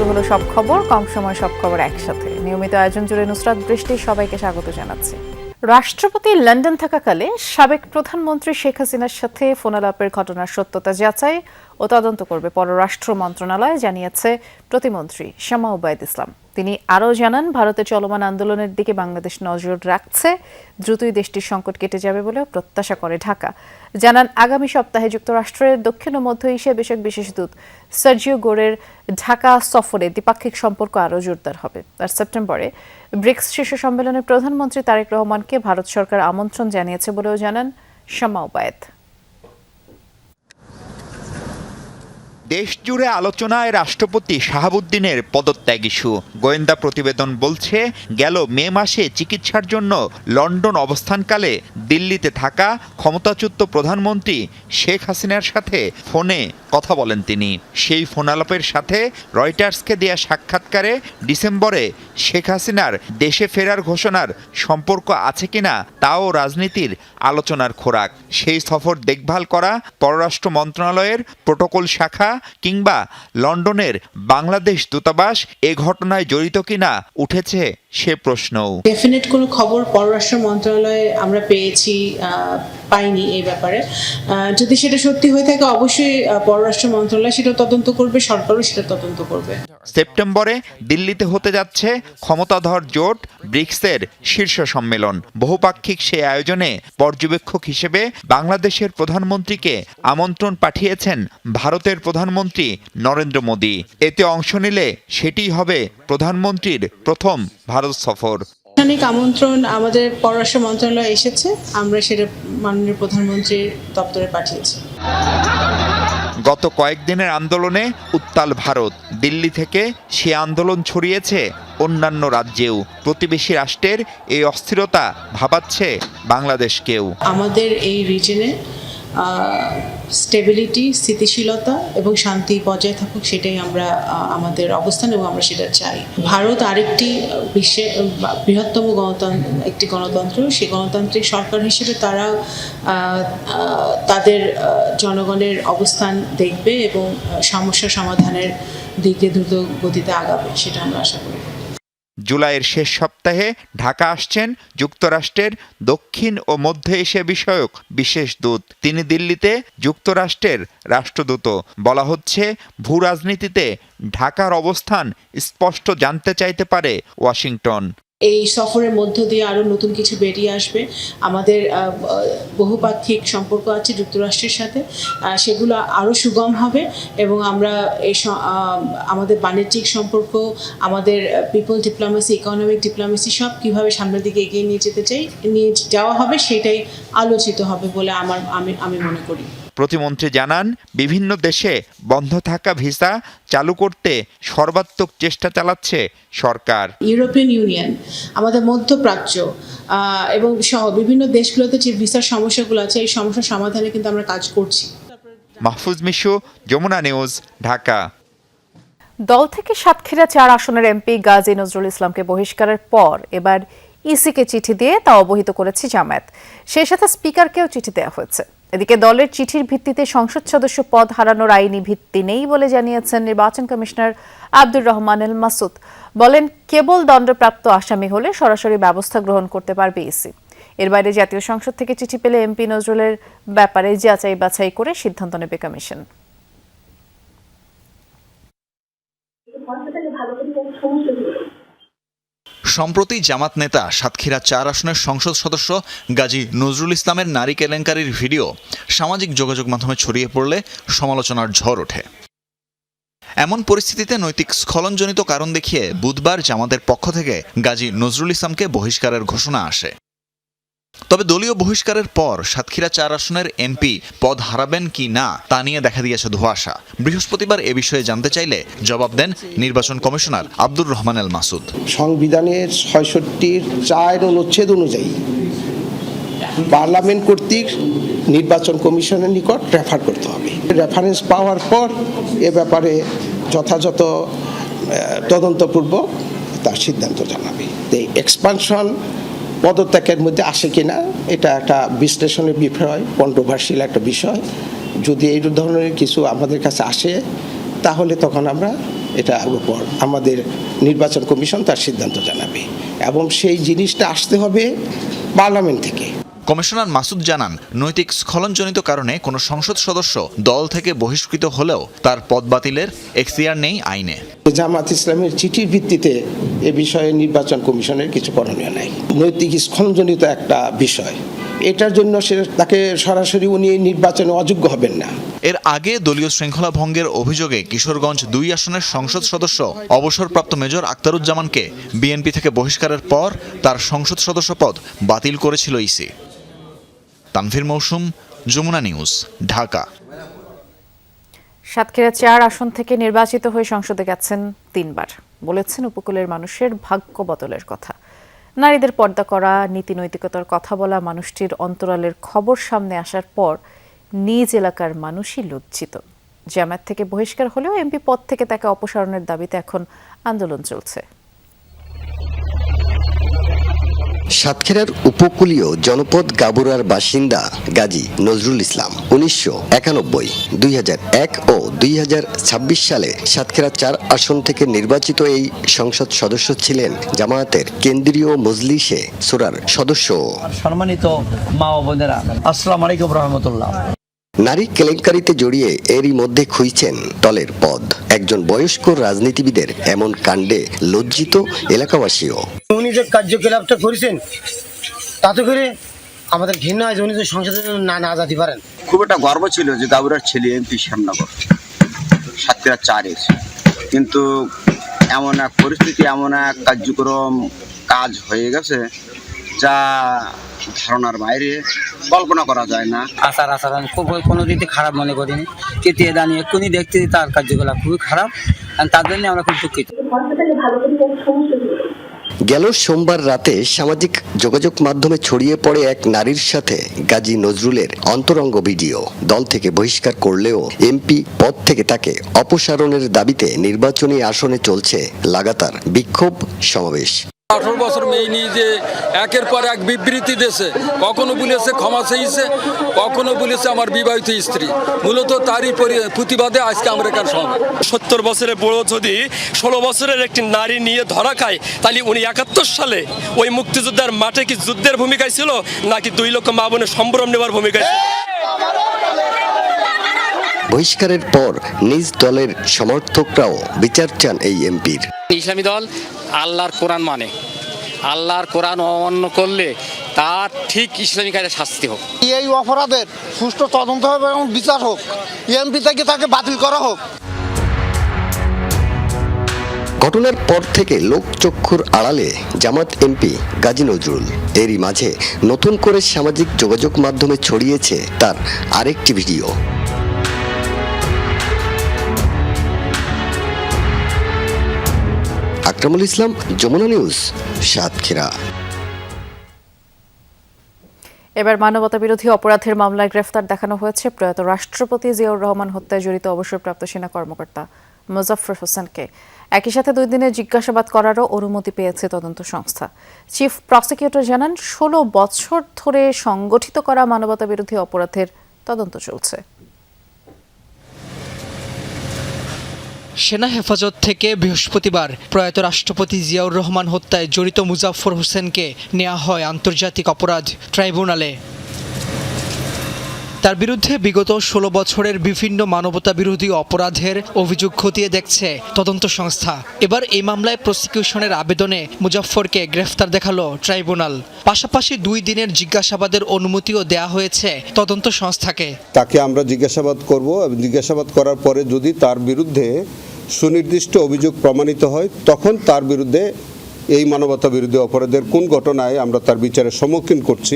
হলো সব খবর, কম সময় সব খবর একসাথে। নিয়মিত আয়োজন জুড়ে নুসরাত বৃষ্টি সবাইকে স্বাগত জানাচ্ছি। রাষ্ট্রপতি লন্ডন থাকাকালে সাবেক প্রধানমন্ত্রী শেখ হাসিনার সাথে ফোনালাপের ঘটনার সত্যতা যাচাই ও তদন্ত করবে পররাষ্ট্র মন্ত্রণালয়, জানিয়েছে প্রতিমন্ত্রী শামা ওবায়দ ইসলাম। তিনি আরও জানান, ভারতে চলমান আন্দোলনের দিকে বাংলাদেশ নজর রাখছে, দ্রুতই দেশটির সংকট কেটে যাবে বলেও প্রত্যাশা করে ঢাকা। জানান, আগামী সপ্তাহে যুক্তরাষ্ট্রের দক্ষিণ ও মধ্য এশিয়া বিষয়ক বিশেষ দূত সার্জিও গোরের ঢাকা সফরে দ্বিপাক্ষিক সম্পর্ক আরও জোরদার হবে। আর সেপ্টেম্বরে ব্রিক্স শীর্ষ সম্মেলনে প্রধানমন্ত্রী তারেক রহমানকে ভারত সরকার আমন্ত্রণ জানিয়েছে বলেও জানান শামা ওবায়দ। দেশজুড়ে আলোচনায় রাষ্ট্রপতি শাহাবুদ্দিনের পদত্যাগ ইস্যু। গোয়েন্দা প্রতিবেদন বলছে, গেল মে মাসে চিকিৎসার জন্য লন্ডন অবস্থানকালে দিল্লিতে থাকা ক্ষমতাচ্যুত প্রধানমন্ত্রী শেখ হাসিনার সাথে ফোনে কথা বলেন তিনি। সেই ফোনালাপের সাথে রয়টার্সকে দেয়া সাক্ষাৎকারে ডিসেম্বরে শেখ হাসিনার দেশে ফেরার ঘোষণার সম্পর্ক আছে কিনা তাও রাজনীতির আলোচনার খোরাক। সেই সফর দেখভাল করা পররাষ্ট্র মন্ত্রণালয়ের প্রোটোকল শাখা কিংবা লন্ডনের বাংলাদেশ দূতাবাস এ ঘটনায় জড়িত কিনা উঠেছে সে প্রশ্নও। ডেফিনেট কোনো খবর পররাষ্ট্র মন্ত্রণালয়ে আমরা পাইনি এই ব্যাপারে। যদি সেটা সত্যি হয়ে থাকে, অবশ্যই পররাষ্ট্র মন্ত্রণালয় সেটা তদন্ত করবে, সরকারও সেটা তদন্ত করবে। সেপ্টেম্বরে দিল্লিতে হতে যাচ্ছে ক্ষমতাধর জোট ব্রিক্সের শীর্ষ সম্মেলন। বহুপাক্ষিক সেই আয়োজনে পর্যবেক্ষক হিসেবে বাংলাদেশের প্রধানমন্ত্রীকে আমন্ত্রণ পাঠিয়েছেন ভারতের প্রধানমন্ত্রী নরেন্দ্র মোদী। এতে অংশ নিলে সেটিই হবে প্রধানমন্ত্রীর প্রথম ভারত সফর। আনুষ্ঠানিক আমন্ত্রণ আমাদের পররাষ্ট্র মন্ত্রণালয়ে এসেছে, আমরা সেটা মাননীয় প্রধানমন্ত্রীর দপ্তরে পাঠিয়েছি। গত কয়েকদিনের আন্দোলনে উত্তাল ভারত। দিল্লি থেকে সে আন্দোলন ছড়িয়েছে অন্যান্য রাজ্যেও। প্রতিবেশী রাষ্ট্রের এই অস্থিরতা ভাবাচ্ছে বাংলাদেশকেও। আমাদের এই রিজনে স্টেবিলিটি, স্থিতিশীলতা এবং শান্তি বজায় থাকুক, সেটাই আমরা আমাদের অবস্থান এবং আমরা সেটা চাই। ভারত আরেকটি বিশ্বের বৃহত্তম একটি গণতন্ত্র। সেই গণতান্ত্রিক সরকার হিসেবে তারা তাদের জনগণের অবস্থান দেখবে এবং সমস্যা সমাধানের দিকে দ্রুত গতিতে আগাবে, সেটা আমরা আশা করি। জুলাইয়ের শেষ সপ্তাহে ঢাকা আসছেন যুক্তরাষ্ট্রের দক্ষিণ ও মধ্য এশিয়া বিষয়ক বিশেষ দূত। তিনি দিল্লিতে যুক্তরাষ্ট্রের রাষ্ট্রদূত। বলা হচ্ছে, ভূ রাজনীতিতে ঢাকার অবস্থান স্পষ্ট জানতে চাইতে পারে ওয়াশিংটন। এই সফরের মধ্য দিয়ে আরও নতুন কিছু বেরিয়ে আসবে। আমাদের বহুপাক্ষিক সম্পর্ক আছে যুক্তরাষ্ট্রের সাথে, সেগুলো আরও সুগম হবে এবং আমরা আমাদের বাণিজ্যিক সম্পর্ক, আমাদের পিপল ডিপ্লোমেসি, ইকোনমিক ডিপ্লোমেসি সব কীভাবে সামনের দিকে এগিয়ে নিয়ে যাওয়া হবে, সেটাই আলোচিত হবে বলে আমি মনে করি। প্রতিমন্ত্রী জানান, বিভিন্ন দেশে বন্ধ থাকা ভিসা চালু করতে সর্বাত্মক চেষ্টা চালাচ্ছে সরকার। ইউরোপিয়ান ইউনিয়ন, আমাদের মধ্যপ্রাচ্য এবং সহ বিভিন্ন দেশগুলোতে যে ভিসার সমস্যাগুলো আছে, এই সমস্যার সমাধানে কিন্তু আমরা কাজ করছি। মাহফুজ মিশু, যমুনা নিউজ, ঢাকা। দল থেকে সাতক্ষীরা 4 আসনের এমপি গাজী নজরুল ইসলামকে বহিষ্কারের পর এবার ইসিকে চিঠি দিয়ে তা অবহিত করেছে জামায়াত। সেই সাথে স্পিকারকেও চিঠি দেওয়া হয়েছে। এদিকে দলের চিঠির ভিত্তিতে সংসদ সদস্য পদ হারানোর আইনি ভিত্তি নেই বলে জানিয়েছেন নির্বাচন কমিশনার আব্দুর রহমান এল মাসুদ। বলেন, কেবল দণ্ডপ্রাপ্ত আসামি হলে সরাসরি ব্যবস্থা গ্রহণ করতে পারবে ইসি। এর বাইরে জাতীয় সংসদ থেকে চিঠি পেলে এমপি নজরুলের ব্যাপারে যাচাই বাছাই করে সিদ্ধান্ত নেবে কমিশন। সম্প্রতি জামাত নেতা সাতক্ষীরা 4 আসনের সংসদ সদস্য গাজী নজরুল ইসলামের নারী কেলেঙ্কারির ভিডিও সামাজিক যোগাযোগ মাধ্যমে ছড়িয়ে পড়লে সমালোচনার ঝড় ওঠে। এমন পরিস্থিতিতে নৈতিক স্খলনজনিত কারণ দেখিয়ে বুধবার জামাতের পক্ষ থেকে গাজী নজরুল ইসলামকে বহিষ্কারের ঘোষণা আসে। তবে দলীয় বহিষ্কারের পর সাতক্ষীরা 4 আসনের এমপি পদ হারাবেন কি না তা নিয়ে দেখা দিয়েছে ধোঁয়াশা। বৃহস্পতিবার এ বিষয়ে জানতে চাইলে জবাব দেন নির্বাচন কমিশনার আব্দুর রহমান এল মাসুদ। সংবিধানের ৬৬(৪) অনুচ্ছেদ অনুযায়ী পার্লামেন্ট কর্তৃক নির্বাচন কমিশনের নিকট রেফার করতে হবে। রেফারেন্স পাওয়ার পর এ ব্যাপারে যথাযথ তদন্তপূর্বক তার সিদ্ধান্ত জানাবে। এই এক্সপানশন পদত্যাগের মধ্যে আসে কিনা এটা একটা বিশ্লেষণের বিষয়, কন্ট্রোভার্সিয়াল একটা বিষয়। যদি এই ধরনের কিছু আমাদের কাছে আসে তাহলে তখন আমরা এটার উপর আমাদের নির্বাচন কমিশন তার সিদ্ধান্ত জানাবে এবং সেই জিনিসটা আসতে হবে পার্লামেন্ট থেকে। কমিশনার মাসুদ জানান, নৈতিক স্খলনজনিত কারণে কোনো সংসদ সদস্য দল থেকে বহিষ্কৃত হলেও তার পদ বাতিলের এখতিয়ার নেই আইনে। জামাত ইসলামের চিঠির ভিত্তিতে এ বিষয়ে নির্বাচন কমিশনের কিছু করণীয় নাই। নৈতিক স্খলনজনিত একটা বিষয়, এটার জন্য তাকে সরাসরি উনি নির্বাচনে অযোগ্য হবেন না। এর আগে দলীয় শৃঙ্খলা ভঙ্গের অভিযোগে কিশোরগঞ্জ 2 আসনের সংসদ সদস্য অবসরপ্রাপ্ত মেজর আক্তারুজ্জামানকে বিএনপি থেকে বহিষ্কারের পর তার সংসদ সদস্য পদ বাতিল করেছিল ইসি। তানভীর মৌসুম, যমুনা নিউজ, ঢাকা। সাতক্ষীরা 4 আসন থেকে নির্বাচিত হয়ে সংসদে গেছেন 3 বার। বলেছেন উপকূলের মানুষের ভাগ্য বদলের কথা। নারীদের পর্দা করা, নীতি নৈতিকতার কথা বলা মানুষটির অন্তরালের খবর সামনে আসার পর নিজ এলাকার মানুষই লজ্জিত। জামায়াত থেকে বহিষ্কার হলেও এমপি পদ থেকে তাকে অপসারণের দাবিতে এখন আন্দোলন চলছে। সাতক্ষীরার উপকূলীয় জনপদ গাবুরার বাসিন্দা গাজী নজরুল ইসলাম 1991, 2001 ও 2026 সালে সাতক্ষীরা 4 আসন থেকে নির্বাচিত এই সংসদ সদস্য ছিলেন জামায়াতের কেন্দ্রীয় মজলিসে সুরার সদস্য। সম্মানিত মা ও বোনেরা, আসসালামু আলাইকুম রহমতুল্লাহ। নারী কেলেঙ্কারিতে জড়িয়ে এরই মধ্যে খুইছেন দলের পদ। একজন বয়স্ক রাজনীতিবিদের এমন কাণ্ডে লজ্জিত এলাকাবাসীও। উনি যে কার্যকলাপটা করেছেন তাতে করে আমাদের ঘৃণা হয় যে উনি যে সংসদে না যেতে পারেন। খুব একটা গর্ব ছিল যে গাবুরার ছেলে এমপি শ্যামনগর সাতক্ষীরা 4-এর, কিন্তু এমন এক পরিস্থিতি, এমন এক কার্যক্রম কাজ হয়ে গেছে যা ধারণার বাইরে, কল্পনা করা যায় না। আচরণ কোনো দিকে খারাপ মনে করিনি, কিন্তু এ দাঁড়িয়ে এক্ষুনি দেখতে তার কার্যকলাপ খুবই খারাপ, তার জন্য আমরা খুব দুঃখিত। গেল সোমবার রাতে সামাজিক যোগাযোগ মাধ্যমে ছড়িয়ে পড়ে এক নারীর সাথে গাজী নজরুলের অন্তরঙ্গ ভিডিও। দল থেকে বহিষ্কার করলেও এমপি পদ থেকে তাকে অপসারণের দাবিতে নির্বাচনী আসনে চলছে লাগাতার বিক্ষোভ সমাবেশ। 18 বছর মেয়ে নিয়ে যে একের পর এক বিবৃতি দিয়েছে, কখনো বলেছে ক্ষমা চেয়েছে, কখনো বলেছে আমার বিবাহিত স্ত্রী। মূলত তারই প্রতিবাদে আজকে আমরা এখানে সমাবেশ। 70 বছরের বড় যদি 16 বছরের একটি নারী নিয়ে ধরা খায়, তাহলে উনি 71 সালে ওই মুক্তিযোদ্ধার মাঠে কি যুদ্ধের ভূমিকায় ছিল, নাকি 2 লক্ষ মা বোনের সম্ভ্রম নেবার ভূমিকায় ছিল? বহিষ্কারের পর নিজ দলের সমর্থকরাও বিচার চান এই এমপির। ইসলামী দল আল্লাহর কোরআন মানে, আল্লাহর কোরআন অমান্য করলে তার ঠিক ইসলামী কায়দায় শাস্তি হোক। এই অপরাধের সুষ্ঠু তদন্ত হবে এবং বিচার হোক, এমপি থেকে তাকে বাতিল করা হোক। ঘটনার পর থেকে লোকচক্ষুর আড়ালে জামাত এমপি গাজী নজরুল। এরই মাঝে নতুন করে সামাজিক যোগাযোগ মাধ্যমে ছড়িয়েছে তার আরেকটি ভিডিও। আকরামুল ইসলাম, যমুনা নিউজ, সাতক্ষীরা। এবার মানবতাবিরোধী অপরাধের মামলায় গ্রেফতার দেখানো হয়েছে প্রয়াত রাষ্ট্রপতি জিয়াউর রহমান হত্যায় জড়িত অবসরপ্রাপ্ত সেনা কর্মকর্তা মুজাফফর হোসেনকে। একই সাথে 2 দিনের জিজ্ঞাসাবাদ করারও অনুমতি পেয়েছে তদন্ত সংস্থা। চিফ প্রসিকিউটর জানান, 16 বছর ধরে সংগঠিত করা মানবতাবিরোধী অপরাধের তদন্ত চলছে। সেনা হেফাজত থেকে বৃহস্পতিবার প্রয়াত রাষ্ট্রপতি জিয়াউর রহমান হত্যায় জড়িত মুজাফফর হোসেনকে নেওয়া হয় আন্তর্জাতিক অপরাধ ট্রাইব্যুনালে। তার বিরুদ্ধে বিগত 16 বছরের বিভিন্ন মানবতাবিরোধী অপরাধের অভিযোগ খতিয়ে দেখছে তদন্ত সংস্থা। এবার এই মামলায় প্রসিকিউশনের আবেদনে মুজাফফরকে গ্রেফতার দেখালো ট্রাইব্যুনাল। পাশাপাশি 2 দিনের জিজ্ঞাসাবাদের অনুমতিও দেয়া হয়েছে তদন্ত সংস্থাকে। তাকে আমরা জিজ্ঞাসাবাদ করব এবং জিজ্ঞাসাবাদ করার পরে যদি তার বিরুদ্ধে সুনির্দিষ্ট অভিযোগ প্রমাণিত হয়, তখন তার বিরুদ্ধে এই মানবতা বিরোধী অপরাধের কোন ঘটনায় আমরা তার বিচারের সম্মুখীন করছি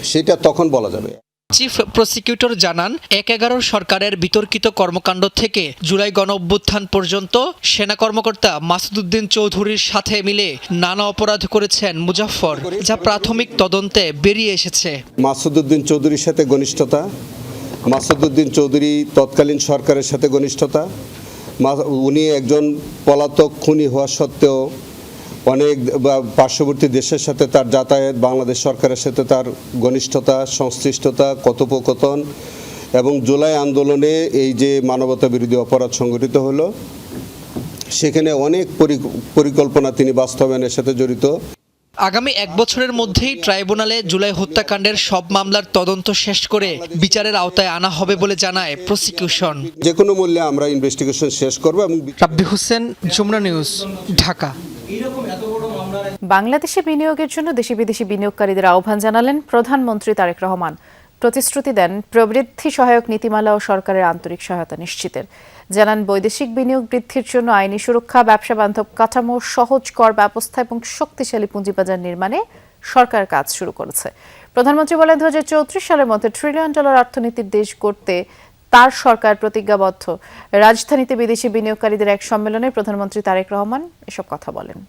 সেটা তখন বলা যাবে। চিফ প্রসিকিউটর জানান, 1/11 সরকারের বিতর্কিত কর্মকাণ্ড থেকে জুলাই গণঅভ্যুত্থান পর্যন্ত সেনা কর্মকর্তা মাসুদ উদ্দিন চৌধুরীর সাথে মিলে নানা অপরাধ করেছেন মুজাফফর, যা প্রাথমিক তদন্তে বেরিয়ে এসেছে। মাসুদ উদ্দিন চৌধুরীর সাথে ঘনিষ্ঠতা, মাসুদ উদ্দিন চৌধুরী তৎকালীন সরকারের সাথে ঘনিষ্ঠতা, উনি একজন পলাতক খুনি হওয়া সত্ত্বেও অনেক পার্শ্ববর্তী দেশের সাথে তার যাতায়াত, বাংলাদেশ সরকারের সাথে তার ঘনিষ্ঠতা, সংশ্লিষ্টতা, কথোপকথন এবং জুলাই আন্দোলনে এই যে মানবতা বিরোধী অপরাধ সংগঠিত হলো সেখানে অনেক পরিকল্পনা তিনি বাস্তবায়নের সাথে জড়িত। আগামী 1 বছরের মধ্যেই ট্রাইব্যুনালে জুলাই হত্যাকাণ্ডের সব মামলার তদন্ত শেষ করে বিচারের আওতায় আনা হবে বলে জানায় প্রসিকিউশন। যে কোনো মূল্যে আমরা ইনভেস্টিগেশন শেষ করব। এবং রাব্বি হোসেন, যমুনা নিউজ, ঢাকা। বাংলাদেশে বিনিয়োগের জন্য দেশি বিদেশি বিনিয়োগকারীদের আহ্বান জানালেন প্রধানমন্ত্রী তারেক রহমান। প্রতিশ্রুতি দেন প্রবৃদ্ধি সহায়ক নীতিমালা ও সরকারের আন্তরিক সহায়তা নিশ্চিতের। জানান বৈদেশিক বিনিয়োগ বৃদ্ধির জন্য আইনি সুরক্ষা, ব্যবসা বান্ধব কাঠামো, সহজ কর ব্যবস্থা এবং শক্তিশালী পুঁজিবাজার নির্মাণে সরকার কাজ শুরু করেছে। প্রধানমন্ত্রী বলেন 2034 সালের মধ্যে $1 ট্রিলিয়ন অর্থনীতির দেশ গড়তে তার সরকার প্রতিজ্ঞাবদ্ধ। রাজধানীতে বিদেশি বিনিয়োগকারীদের এক সম্মেলনে প্রধানমন্ত্রী তারেক রহমান এসব কথা বলেন।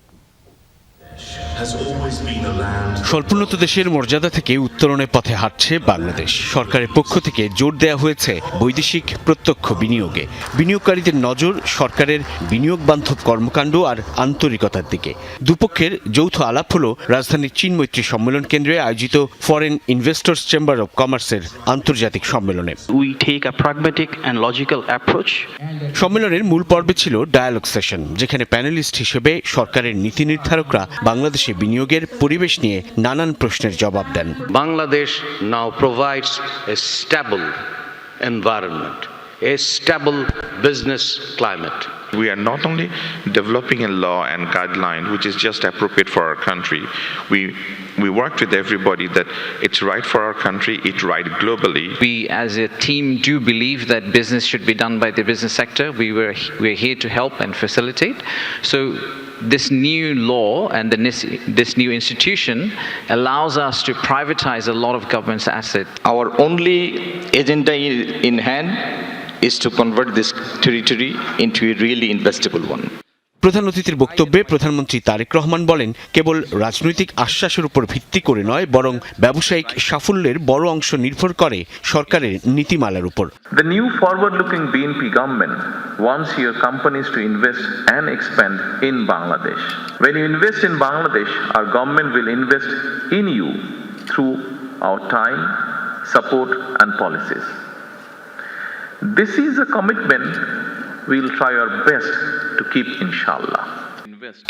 স্বল্পোন্নত দেশের মর্যাদা থেকে উত্তরণের পথে হাঁটছে বাংলাদেশ। সরকারের পক্ষ থেকে জোর দেওয়া হয়েছে বৈদেশিক প্রত্যক্ষ বিনিয়োগে। বিনিয়োগকারীদের নজর সরকারের বিনিয়োগ বান্ধব কর্মকাণ্ড আর আন্তরিকতার দিকে। দুপক্ষের যৌথ আলাপ হল রাজধানীর চীন মৈত্রী সম্মেলন কেন্দ্রে আয়োজিত ফরেন ইনভেস্টর্স চেম্বার অব কমার্সের আন্তর্জাতিক সম্মেলনে। সম্মেলনের মূল পর্বে ছিল ডায়ালগ সেশন, যেখানে প্যানেলিস্ট হিসেবে সরকারের নীতি নির্ধারকরা বাংলাদেশে বিনিয়োগের পরিবেশ নিয়ে নানান প্রশ্নের জবাব দেন। Bangladesh now provides a stable environment, a stable business climate. We are not only developing a law and guideline which is just appropriate for our country. We worked with everybody that it's right for our country, it's right globally. We as a team do believe that business should be done by the business sector. We're here to help and facilitate. So this new law and this new institution allows us to privatize a lot of government's assets. Our only agenda in hand is to convert this territory into a really investable one. প্রধান অতিথির বক্তব্যে প্রধানমন্ত্রী তারেক রহমান বলেন, কেবল রাজনৈতিক আশ্বাসের উপর ভিত্তি করে নয়, বরং ব্যবসায়িক সাফল্যের বড় অংশ নির্ভর করে সরকারের নীতিমালার উপর। The new forward-looking BNP government wants your companies to invest and expand in Bangladesh. When you invest in Bangladesh, our government will invest in you through our time, support and policies. This is a commitment we'll try our best to keep, inshallah.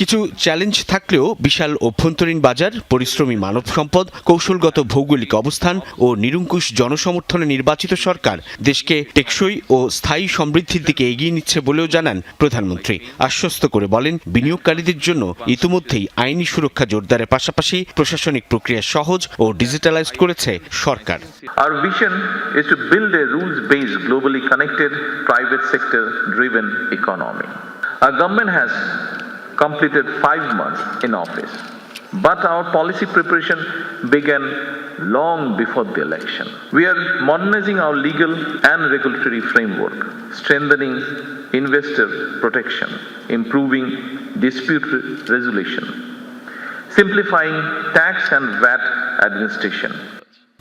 কিছু challenge থাকলেও বিশাল অভ্যন্তরীণ বাজার, পরিশ্রমী মানব সম্পদ, কৌশলগত ভৌগোলিক অবস্থান ও নিরঙ্কুশ জনসমর্থনে নির্বাচিত সরকার দেশকে টেকসই ও স্থায়ী সমৃদ্ধির দিকে এগিয়ে নিচ্ছে বলেও জানান প্রধানমন্ত্রী। আশ্বস্ত করে বলেন, বিনিয়োগকারীদের জন্য ইতিমধ্যেই আইনি সুরক্ষা জোরদারের পাশাপাশি প্রশাসনিক প্রক্রিয়া সহজ ও ডিজিটালাইজড করেছে সরকার। Our vision is to build a rules-based, globally connected, private sector-driven economy. Our government has completed 5 months in office, but our policy preparation began long before the election. We are modernizing our legal and regulatory framework, strengthening investor protection, improving dispute resolution, simplifying tax and VAT administration.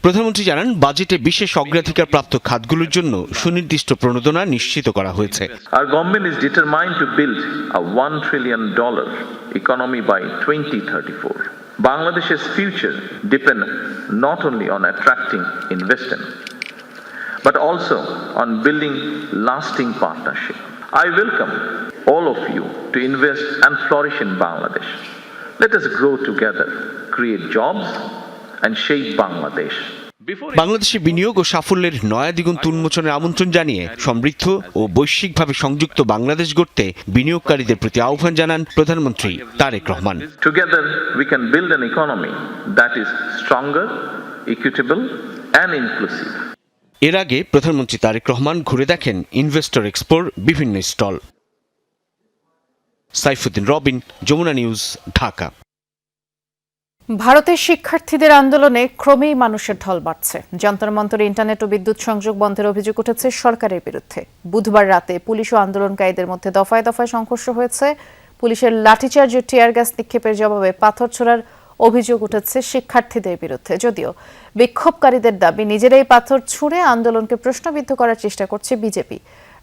প্রধানমন্ত্রী জানান, বাজেটে বিশেষ অগ্রাধিকার প্রাপ্ত খাতগুলোর জন্য সুনির্দিষ্ট প্রণোদনা নিশ্চিত করা হয়েছে। Our government is determined to build a $1 trillion economy by 2034. Bangladesh's future depends not only on attracting investment, but also on building lasting partnership. I welcome all of you to invest and flourish in Bangladesh. Let us grow together, create jobs, and shape Bangladesh. বাংলাদেশে বিনিয়োগ ও সাফল্যের নয়া দিগন্ত উন্মোচনের আমন্ত্রণ জানিয়ে সমৃদ্ধ ও বৈশ্বিকভাবে সংযুক্ত বাংলাদেশ গড়তে বিনিয়োগকারীদের প্রতি আহ্বান জানান প্রধানমন্ত্রী Tarique Rahman. Together we can build an economy that is stronger, equitable and inclusive. এর আগে প্রধানমন্ত্রী তারেক রহমান ঘুরে দেখেন ইনভেস্টর এক্সপোর বিভিন্ন স্টল। সাইফুদ্দিন রবিন, যমুনা নিউজ, ঢাকা। ভারতের শিক্ষার্থীদের আন্দোলনে ক্রমেই মানুষের ঢল বাড়ছে। যন্তর মন্তরে ইন্টারনেট ও বিদ্যুৎ সংযোগ বন্ধের অভিযোগ উঠেছে সরকারের বিরুদ্ধে। বুধবার রাতে পুলিশ ও আন্দোলনকারীদের মধ্যে দফায় দফায় সংঘর্ষ হয়েছে। পুলিশের লাঠিচার্জ ও টিয়ার গ্যাস নিক্ষেপের জবাবে পাথর ছোড়ার অভিযোগ উঠেছে শিক্ষার্থীদের বিরুদ্ধে। যদিও বিক্ষোভকারীদের দাবি, নিজেরাই পাথর ছুঁড়ে আন্দোলনকে প্রশ্নবিদ্ধ করার চেষ্টা করছে বিজেপি।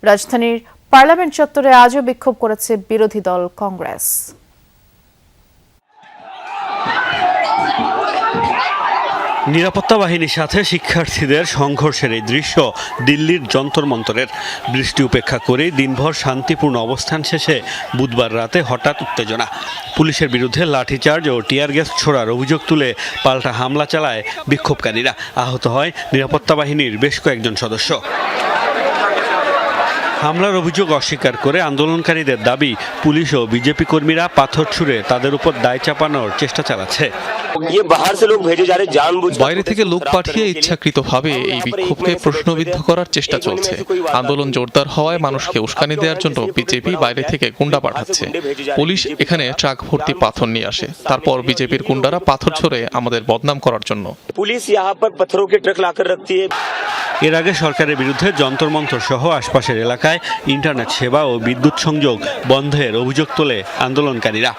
রাজধানীর পার্লামেন্ট চত্বরে আজও বিক্ষোভ করেছে বিরোধী দল কংগ্রেস। নিরাপত্তা বাহিনীর সাথে শিক্ষার্থীদের সংঘর্ষের এই দৃশ্য দিল্লির যন্তর মন্তরের। বৃষ্টি উপেক্ষা করেই দিনভর শান্তিপূর্ণ অবস্থান শেষে বুধবার রাতে হঠাৎ উত্তেজনা। পুলিশের বিরুদ্ধে লাঠিচার্জ ও টিয়ার গ্যাস ছোড়ার অভিযোগ তুলে পাল্টা হামলা চালায় বিক্ষোভকারীরা। আহত হয় নিরাপত্তা বাহিনীর বেশ কয়েকজন সদস্য। হামলার অভিযোগ অস্বীকার করে আন্দোলনকারীদের দাবি, পুলিশ ও বিজেপি কর্মীরা পাথর ছুঁড়ে তাদের উপর দায় চাপানোর চেষ্টা চালাচ্ছে। বাইরে থেকে লোক পাঠিয়ে ইচ্ছাকৃতভাবে এই বিক্ষোভকে প্রশ্নবিদ্ধ করার চেষ্টা চলছে। আন্দোলন জোরদার হওয়ায় মানুষকে উস্কানি দেওয়ার জন্য বিজেপি বাইরে থেকে গুন্ডা পাঠাচ্ছে। পুলিশ এখানে ট্রাক ভর্তি পাথর নিয়ে আসে, তারপর বিজেপির গুন্ডারা পাথর ছড়ে আমাদের বদনাম করার জন্য। এর আগে সরকারের বিরুদ্ধে যন্তর মন্তর সহ আশপাশের এলাকায় ইন্টারনেট সেবা ও বিদ্যুৎ সংযোগ বন্ধের অভিযোগ তোলে আন্দোলনকারীরা।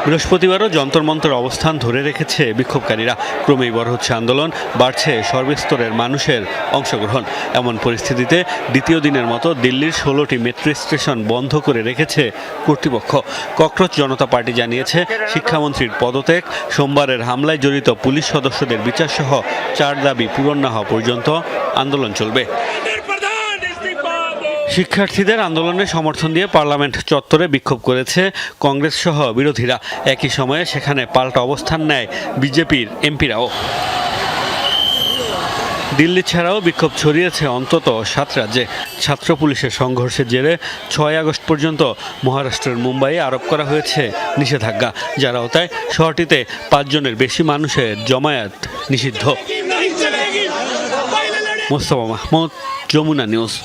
বৃহস্পতিবারও যন্তর মন্তর অবস্থান ধরে রেখেছে বিক্ষোভকারীরা। ক্রমেই বড় হচ্ছে আন্দোলন, বাড়ছে সর্বস্তরের মানুষের অংশগ্রহণ। এমন পরিস্থিতিতে দ্বিতীয় দিনের মতো দিল্লির 16টি মেট্রো স্টেশন বন্ধ করে রেখেছে কর্তৃপক্ষ। ককরোচ জনতা পার্টি জানিয়েছে, শিক্ষামন্ত্রীর পদত্যাগ, সোমবারের হামলায় জড়িত পুলিশ সদস্যদের বিচারসহ 4 দাবি পূরণ না হওয়া পর্যন্ত আন্দোলন চলবে। শিক্ষার্থীদের আন্দোলনে সমর্থন দিয়ে পার্লামেন্ট চত্বরে বিক্ষোভ করেছে কংগ্রেস সহ বিরোধীরা। একই সময়ে সেখানে পাল্টা অবস্থান নেয় বিজেপির এমপিরাও। দিল্লি ছাড়াও বিক্ষোভ ছড়িয়েছে অন্তত 7 রাজ্যে। ছাত্র পুলিশের সংঘর্ষের জেরে 6 আগস্ট পর্যন্ত মহারাষ্ট্রের মুম্বাইয়ে আরোপ করা হয়েছে নিষেধাজ্ঞা, যার আওতায় শহরটিতে 5 জনের বেশি মানুষের জমায়েত নিষিদ্ধ। মোস্তফা মাহমুদ, যমুনা নিউজ।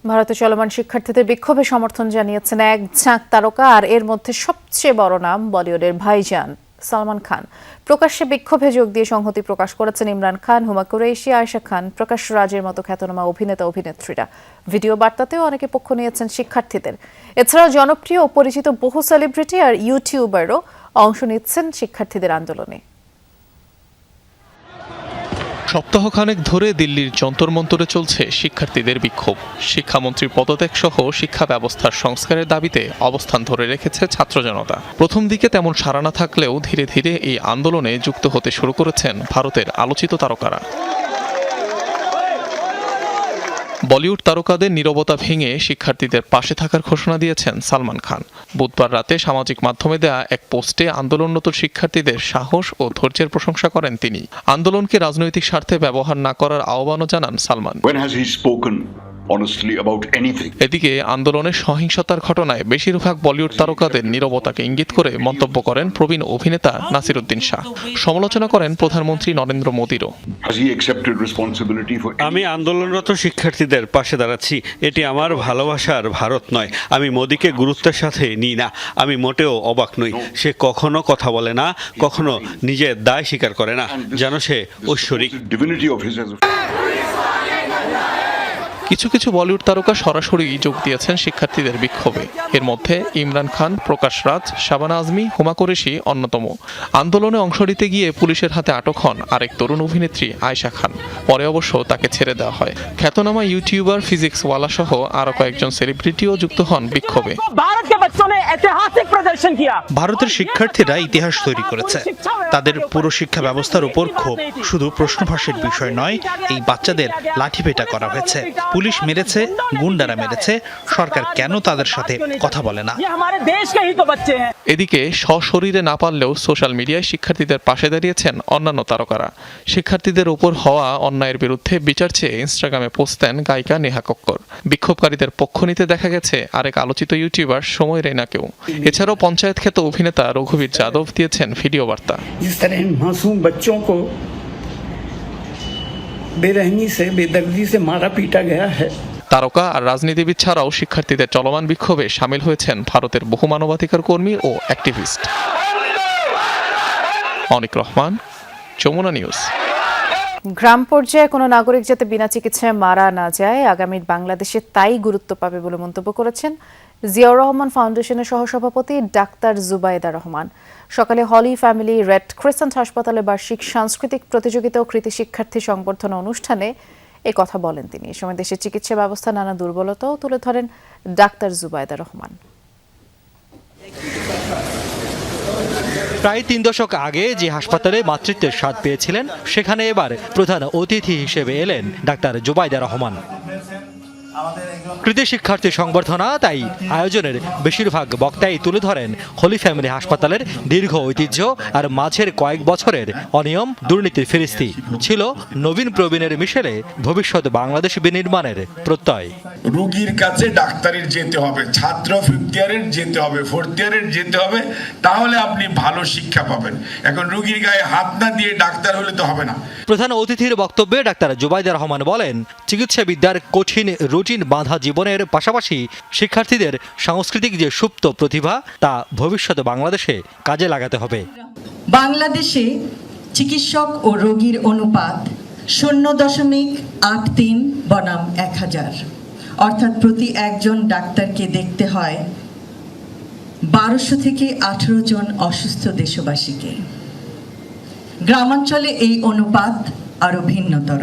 ভারতে চলমান শিক্ষার্থীদের বিক্ষোভে সমর্থন জানিয়েছেন এক ঝাঁক তারকা, আর এর মধ্যে সবচেয়ে বড় নাম বলিউডের ভাইজান সালমান খান। প্রকাশ্যে বিক্ষোভে যোগ দিয়ে সংহতি প্রকাশ করেছেন ইমরান খান, হুমা কুরেশি, আয়েশা খান, প্রকাশ রাজের মতো খ্যাতনামা অভিনেতা অভিনেত্রীরা। ভিডিও বার্তাতেও অনেকে পক্ষ নিয়েছেন শিক্ষার্থীদের। এছাড়াও জনপ্রিয় ও পরিচিত বহু সেলিব্রিটি আর ইউটিউবারও অংশ নিচ্ছেন শিক্ষার্থীদের আন্দোলনে। সপ্তাহখানেক ধরে দিল্লির যন্তর মন্তরে চলছে শিক্ষার্থীদের বিক্ষোভ। শিক্ষামন্ত্রীর পদত্যাগ সহ শিক্ষা ব্যবস্থার সংস্কারের দাবিতে অবস্থান ধরে রেখেছে ছাত্র জনতা। প্রথম দিকে তেমন সাড়া না থাকলেও ধীরে ধীরে এই আন্দোলনে যুক্ত হতে শুরু করেছেন ভারতের আলোচিত তারকারা। বলিউড তারকাদের নীরবতা ভেঙে শিক্ষার্থীদের পাশে থাকার ঘোষণা দিয়েছেন সালমান খান। বুধবার রাতে সামাজিক মাধ্যমে দেয়া এক পোস্টে আন্দোলনরত শিক্ষার্থীদের সাহস ও ধৈর্যের প্রশংসা করেন তিনি। আন্দোলনকে রাজনৈতিক স্বার্থে ব্যবহার না করার আহ্বানও জানান সালমান। এদিকে আন্দোলনের সহিংসতার ঘটনায় বেশিরভাগ বলিউড তারকাদের নীরবতাকে ইঙ্গিত করে মন্তব্য করেন প্রবীণ অভিনেতা নাসিরুদ্দিন শাহ। সমালোচনা করেন প্রধানমন্ত্রী নরেন্দ্র মোদীরও। আমি আন্দোলনরত শিক্ষার্থীদের পাশে দাঁড়াচ্ছি। এটি আমার ভালোবাসার ভারত নয়। আমি মোদীকে গুরুত্বের সাথে নিই না। আমি মোটেও অবাক নই। সে কখনো কথা বলে না, কখনো নিজের দায় স্বীকার করে না, যেন সে ঐশ্বরিক। কিছু কিছু বলিউড তারকা সরাসরি যোগ দিয়েছেন শিক্ষার্থীদের বিক্ষোভে। এর মধ্যে ইমরান খান, প্রকাশ রাজ, শাবানা আজমি, হুমা কুরেশি অন্যতম। আন্দোলনে অংশ নিতে গিয়ে পুলিশের হাতে আটক হন আরেক তরুণ অভিনেত্রী আয়েশা খান। পরে অবশ্য তাকে ছেড়ে দেওয়া হয়। খ্যাতনামা ইউটিউবার ফিজিক্সওয়ালা সহ আরো কয়েকজন সেলিব্রিটিও যুক্ত হন বিক্ষোভে। ভারতের শিক্ষার্থীরা ইতিহাস তৈরি করেছে। তাদের পুরো শিক্ষা ব্যবস্থার উপর ক্ষোভ। শুধু প্রশ্নভাষের বিষয় নয়, এই বাচ্চাদের লাঠিপেটা করা হয়েছে, পুলিশ মেরেছে, গুন্ডারা মেরেছে। সরকার কেন তাদের সাথে কথা বলে না? এদিকে সশরীরে না পারলেও সোশ্যাল মিডিয়ায় শিক্ষার্থীদের পাশে দাঁড়িয়েছেন অন্যান্য তারকারা। শিক্ষার্থীদের উপর হওয়া অন্যায়ের বিরুদ্ধে বিচার চেয়ে ইনস্টাগ্রামে পোস্ট দেন গায়িকা নেহা কক্কর। বিক্ষোভকারীদের পক্ষ নিতে দেখা গেছে আরেক আলোচিত ইউটিউবার সময় রেনাকেও। এছাড়াও পঞ্চায়েত খ্যাত অভিনেতা রঘুবীর যাদব দিয়েছেন ভিডিও বার্তা। बेरहमी से बेदर्दी से मारा पीटा गया है। তারকা আর রাজনীতিবিদ ছাড়াও শিক্ষার্থীদের চলমান বিক্ষোভে সামিল হয়েছেন ভারতের বহু মানবাধিকার কর্মী ও অ্যাক্টিভিস্ট। অনিক রহমান, যমুনা নিউজ। গ্রাম পর্যায়ে কোনো নাগরিক যাতে বিনা চিকিৎসায় মারা না যায়, আগামী বাংলাদেশে তাই গুরুত্ব পাবে বলে মন্তব্য করেছেন জিয়াউর রহমান ফাউন্ডেশনের সহসভাপতি ডাক্তার জুবাইদা রহমান। সকালে হলি ফ্যামিলি রেড ক্রিসেন্ট হাসপাতালে বার্ষিক সাংস্কৃতিক প্রতিযোগিতা ও কৃতি শিক্ষার্থী সংবর্ধনা অনুষ্ঠানে এ কথা বলেন তিনি। এ সময় দেশের চিকিৎসা ব্যবস্থা নানা দুর্বলতাও তুলে ধরেন ডাক্তার জুবাইদা রহমান। প্রায় 3 দশক আগে যে হাসপাতালে মাতৃত্বের স্বাদ পেয়েছিলেন সেখানে এবার প্রধান অতিথি হিসেবে এলেন ডাক্তার জুবাইদা রহমান। কৃতি শিক্ষার্থী সংবর্ধনা, তাই আয়োজনের বেশিরভাগ বক্তাই তুলে ধরেন হোলি ফ্যামিলি হাসপাতালের দীর্ঘ ঐতিহ্য আর মাঝের কয়েক বছরের অনিয়ম দুর্নীতির ফিরিস্তি। ছিল নবীন প্রবীণের মিশেলে ভবিষ্যৎ বাংলাদেশ বিনির্মাণের প্রত্যয়। রোগীর কাছে ডাক্তারের যেতে হবে, ছাত্র 5th ইয়ারের যেতে হবে, 4th ইয়ারের যেতে হবে, তাহলে আপনি ভালো শিক্ষা পাবেন। এখন রোগীর গায়ে হাত না দিয়ে ডাক্তার হলে তো হবে না। প্রধান অতিথির বক্তব্যে ডাক্তার জুবাইদা রহমান বলেন, চিকিৎসাবিদ্যার কঠিন রুটিন বাঁধা জীবনের পাশাপাশি শিক্ষার্থীদের সাংস্কৃতিক যে সুপ্ত প্রতিভা তা ভবিষ্যৎ বাংলাদেশে কাজে লাগাতে হবে। বাংলাদেশে চিকিৎসক ও রোগীর অনুপাত 0.83 বনাম 1000, অর্থাৎ প্রতি একজন ডাক্তারকে দেখতে হয় 1200 থেকে 18 জন অসুস্থ দেশবাসীকে। গ্রামাঞ্চলে এই অনুপাত আরো ভিন্নতর।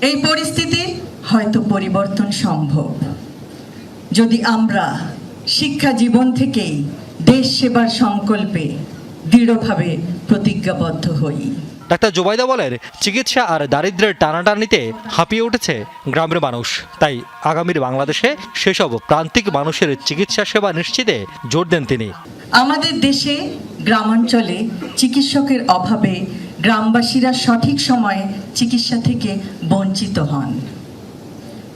এই পরিস্থিতি হয়তো পরিবর্তন সম্ভব যদি আমরা শিক্ষা জীবন থেকেই দেশ সেবার সংকল্পে দৃঢ়ভাবে প্রতিজ্ঞাবদ্ধ হই। ডাক্তার জুবাইদা বলেন, চিকিৎসা আর দারিদ্র্যের টানাটানিতে হাঁপিয়ে উঠেছে গ্রামের মানুষ, তাই আগামীর বাংলাদেশে সেসব প্রান্তিক মানুষের চিকিৎসা সেবা নিশ্চিতে জোর দেন তিনি। আমাদের দেশে গ্রামাঞ্চলে চিকিৎসকের অভাবে গ্রামবাসীরা সঠিক সময়ে চিকিৎসা থেকে বঞ্চিত হন,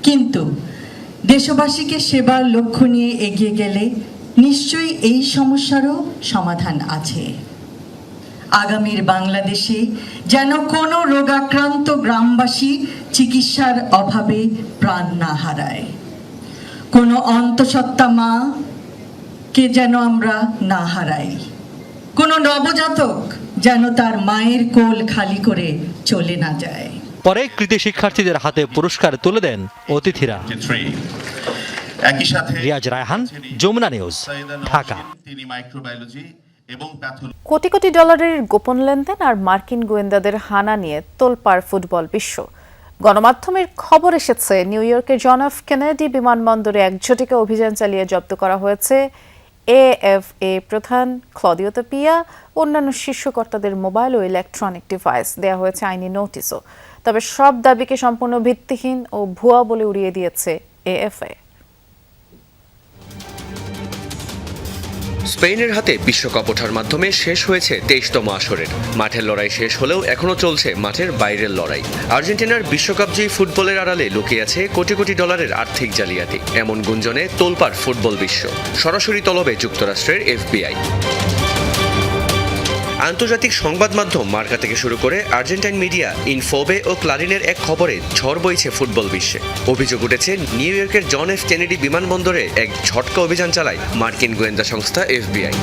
কিন্তু দেশবাসীকে সেবার লক্ষ্য নিয়ে এগিয়ে গেলে নিশ্চয়ই এই সমস্যারও সমাধান আছে। আগামীর বাংলাদেশে যেন কোনো রোগাক্রান্ত গ্রামবাসী চিকিৎসার অভাবে প্রাণ না হারায়, কোনো অন্তঃসত্ত্বা মা কে যেন আমরা না হারাই, কোনো নবজাতক যেন তার মায়ের কোল খালি করে চলে না যায়। পরে কৃতি শিক্ষার্থীদের হাতে পুরস্কার তুলে দেন অতিথিরা। একই সাথে রিয়াজ রায়হান, যমুনা নিউজ, ঢাকা। কোটি কোটি ডলারের গোপন লেনদেন আর মার্কিন গোয়েন্দাদের হানা নিয়ে তোলপাড় ফুটবল বিশ্ব। গণমাধ্যমের খবর এসেছে, নিউ ইয়র্কের জন এফ কেনেডি বিমানবন্দরে একজোটিকা অভিযান চালিয়ে জব্দ করা হয়েছে এএফএ প্রধান ক্লদিও তাপিয়া, অন্যান্য শীর্ষকর্তাদের মোবাইল ও ইলেকট্রনিক ডিভাইস। দেয়া হয়েছে আইনি নোটিশও। তবে সব দাবিকে সম্পূর্ণ ভিত্তিহীন ও ভুয়া বলে উড়িয়ে দিয়েছে এএফএ। স্পেনের হাতে বিশ্বকাপ ওঠার মাধ্যমে শেষ হয়েছে 23তম আসরের। মাঠের লড়াই শেষ হলেও এখনও চলছে মাঠের বাইরের লড়াই। আর্জেন্টিনার বিশ্বকাপ জয়ী ফুটবলের আড়ালে লুকিয়ে আছে কোটি কোটি ডলারের আর্থিক জালিয়াতি। এমন গুঞ্জনে তোলপাড় ফুটবল বিশ্ব। সরাসরি তলবে যুক্তরাষ্ট্রের এফবিআই। আন্তর্জাতিক সংবাদ মাধ্যম মার্কা থেকে শুরু করে আর্জেন্টাইন মিডিয়া ইনফোবে ও ক্লারিনের এক খবরে ঝড় বইছে ফুটবল বিশ্বে। অভিযোগ উঠেছে, নিউ ইয়র্কের জন এফ কেনেডি বিমানবন্দরে এক ঝটকা অভিযান চালায় মার্কিন গোয়েন্দা সংস্থা এফবিআই।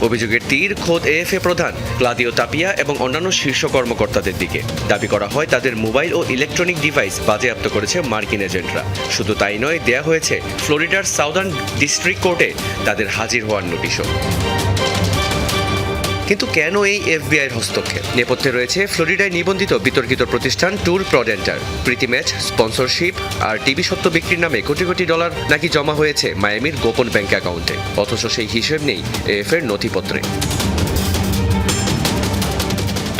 অভিযোগের তীর খোদ এএফএ প্রধান ক্লদিও তাপিয়া এবং অন্যান্য শীর্ষ কর্মকর্তাদের দিকে। দাবি করা হয় তাদের মোবাইল ও ইলেকট্রনিক ডিভাইস বাজেয়াপ্ত করেছে মার্কিন এজেন্টরা। শুধু তাই নয়, দেয়া হয়েছে ফ্লোরিডার সাউদার্ন ডিস্ট্রিক্ট কোর্টে তাদের হাজির হওয়ার নোটিশও। কিন্তু কেন এই এফবিআইয়ের হস্তক্ষেপ? নেপথ্যে রয়েছে ফ্লোরিডায় নিবন্ধিত বিতর্কিত প্রতিষ্ঠান ট্যুর প্রডেন্টার। প্রীতি ম্যাচ, স্পন্সরশিপ আর টিভি সত্ত্ব বিক্রির নামে কোটি কোটি ডলার নাকি জমা হয়েছে মায়ামির গোপন ব্যাংক অ্যাকাউন্টে, অথচ সেই হিসেব নেই এএফের নথিপত্রে।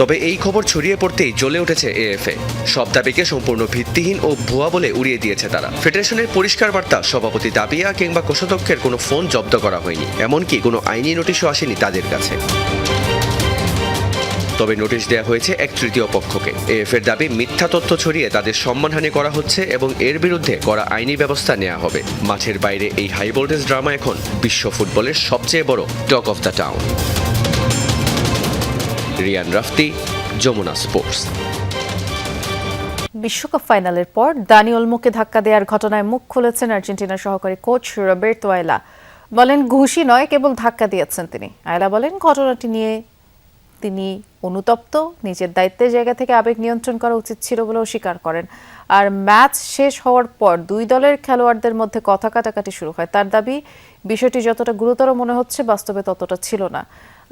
তবে এই খবর ছড়িয়ে পড়তেই জ্বলে উঠেছে এএফএ। সব দাবিকে সম্পূর্ণ ভিত্তিহীন ও ভুয়া বলে উড়িয়ে দিয়েছে তারা। ফেডারেশনের পরিষ্কার বার্তা, সভাপতি তাপিয়া কিংবা কোষাধ্যক্ষের কোনো ফোন জব্দ করা হয়নি, এমনকি কোনো আইনি নোটিশও আসেনি তাদের কাছে। তবে নোটিশ দেওয়া হয়েছে এক তৃতীয় পক্ষকে। এএফের দাবি, মিথ্যা তথ্য ছড়িয়ে তাদের সম্মানহানি করা হচ্ছে এবং এর বিরুদ্ধে কড়া আইনি ব্যবস্থা নেওয়া হবে। মাঠের বাইরে এই হাই ভোল্টেজ ড্রামা এখন বিশ্ব ফুটবলের সবচেয়ে বড় talk of the town. Riyan Rafti, Jamuna sports. বিশ্বকাপ ফাইনালের পর দানি ওলমোকে ধাক্কা দেওয়ার ঘটনায় মুখ খুলেছেন আর্জেন্টিনার সহকারী কোচ রবের্তো আয়লা। বলেন, ঘুষি নয়, কেবল ধাক্কা দিয়েছেন তিনি। আয়লা বলেন, ঘটনাটি নিয়ে তিনি অনুতপ্ত, নিজের দায়িত্বের জায়গা থেকে আবেগ নিয়ন্ত্রণ করা উচিত ছিল বলেও স্বীকার করেন। আর ম্যাচ শেষ হওয়ার পর দুই দলের খেলোয়াড়দের মধ্যে কথা কাটাকাটি শুরু হয়। তার দাবি, বিষয়টি যতটা গুরুতর মনে হচ্ছে বাস্তবে ততটা ছিল না।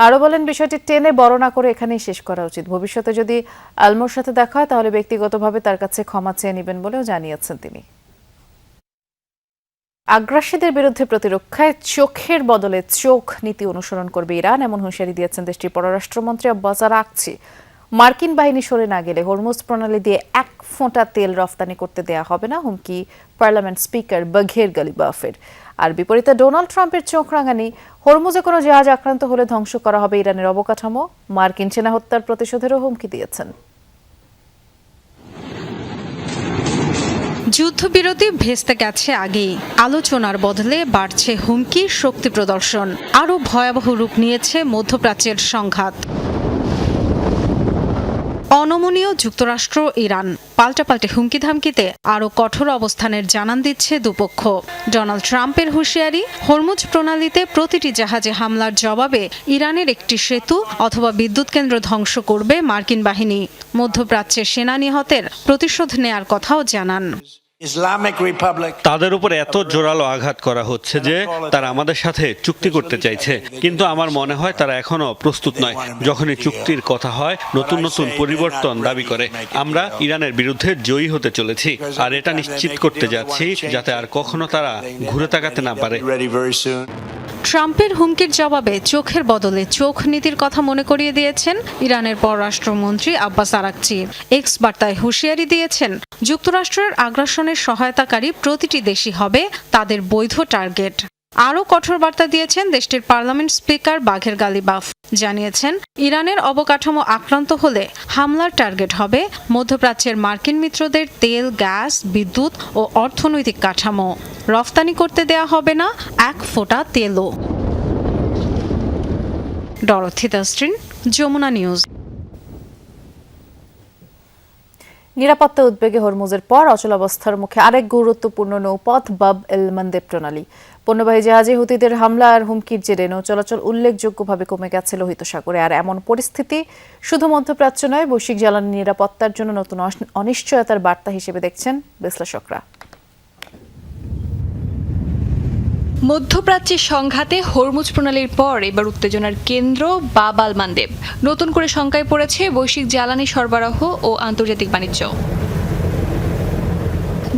আরও বলেন, বিষয়টি টেনে বড় না করে এখানেই শেষ করা উচিত। ভবিষ্যতে যদি আলমোর সাথে দেখা হয় তাহলে ব্যক্তিগতভাবে তার কাছে ক্ষমা চেয়ে নেবেন বলেও জানিয়েছেন তিনি। আগ্রাসীদের বিরুদ্ধে প্রতিরক্ষায় চোখের বদলে চোখ নীতি অনুসরণ করবে ইরান, এমন হুঁশিয়ারি দিয়েছেন দেশটির পররাষ্ট্রমন্ত্রী আব্বাস আরাকচি। মার্কিন বাহিনী সরে না গেলে হরমুজ প্রণালী দিয়ে এক ফোঁটা তেল রফতানি করতে দেয়া হবে না, হুমকি পার্লামেন্ট স্পিকার বাঘের গালিবাফের। আর বিপরীতে ডোনাল্ড ট্রাম্পের চোখ রাঙানি, হরমুজে কোনো জাহাজ আক্রান্ত হলে ধ্বংস করা হবে ইরানের অবকাঠামো। মার্কিন সেনা হত্যার প্রতিশোধেরও হুমকি দিয়েছেন। যুদ্ধবিরতি ভেস্তে গেছে আগেই, আলোচনার বদলে বাড়ছে হুমকির শক্তি প্রদর্শন। আরও ভয়াবহ রূপ নিয়েছে মধ্যপ্রাচ্যের সংঘাত। অনমনীয় যুক্তরাষ্ট্র ইরান পাল্টাপাল্টে হুমকি ধামকিতে আরও কঠোর অবস্থানের জানান দিচ্ছে দুপক্ষ। ডোনাল্ড ট্রাম্পের হুঁশিয়ারি, হরমুজ প্রণালীতে প্রতিটি জাহাজে হামলার জবাবে ইরানের একটি সেতু অথবা বিদ্যুৎ কেন্দ্র ধ্বংস করবে মার্কিন বাহিনী। মধ্যপ্রাচ্যে সেনা নিহতের প্রতিশোধ নেয়ার কথাও জানান। তাদের উপর এত জোরালো আঘাত করা হচ্ছে যে তারা আমাদের সাথে চুক্তি করতে চাইছে, কিন্তু আমার মনে হয় তারা এখনো প্রস্তুত নয়। যখনই চুক্তির কথা হয় নতুন নতুন পরিবর্তন দাবি করে। আমরা ইরানের বিরুদ্ধে জয়ী হতে চলেছি, আর এটা নিশ্চিত করতে যাচ্ছি যাতে আর কখনো তারা ঘুরে তাকাতে না পারে। ট্রাম্পের হুমকির জবাবে চোখের বদলে চোখ নীতির কথা মনে করিয়ে দিয়েছেন ইরানের পররাষ্ট্রমন্ত্রী আব্বাস আরাকচি। এক্স বার্তায় হুঁশিয়ারি দিয়েছেন, যুক্তরাষ্ট্রের আগ্রাসনের সহায়তাকারী প্রতিটি দেশই হবে তাদের বৈধ টার্গেট। আরও কঠোর বার্তা দিয়েছেন দেশটির পার্লামেন্ট স্পিকার বাঘের গালিবাফ। জানিয়েছেন, ইরানের অবকাঠামো আক্রান্ত হলে হামলার টার্গেট হবে মধ্যপ্রাচ্যের মার্কিন মিত্রদের তেল, গ্যাস, বিদ্যুৎ ও অর্থনৈতিক কাঠামো। রফতানি করতে দেয়া হবে না এক ফোঁটা তেলও। ডরথি দাস্ট্রিন, যমুনা নিউজ। নিরাপত্তা উদ্বেগে হরমুজের পর অচলাবস্থার মুখে আরেক গুরুত্বপূর্ণ নৌপথ বাব এল মান্দেব প্রণালী। পণ্যবাহী জাহাজে হুতিদের হামলা আর হুমকির জেরে নৌ চলাচল উল্লেখযোগ্যভাবে কমে গেছে লোহিত সাগরে। আর এমন পরিস্থিতি শুধু মধ্যপ্রাচ্য নয়, বৈশ্বিক জ্বালানি নিরাপত্তার জন্য নতুন অনিশ্চয়তার বার্তা হিসেবে দেখছেন বিশ্লেষকরা। মধ্যপ্রাচ্যের সংঘাতে হরমুজ প্রণালীর পর এবার উত্তেজনার কেন্দ্র বাব আল মান্দেব। নতুন করে শঙ্কায় পড়েছে বৈশ্বিক জ্বালানি সরবরাহ ও আন্তর্জাতিক বাণিজ্য।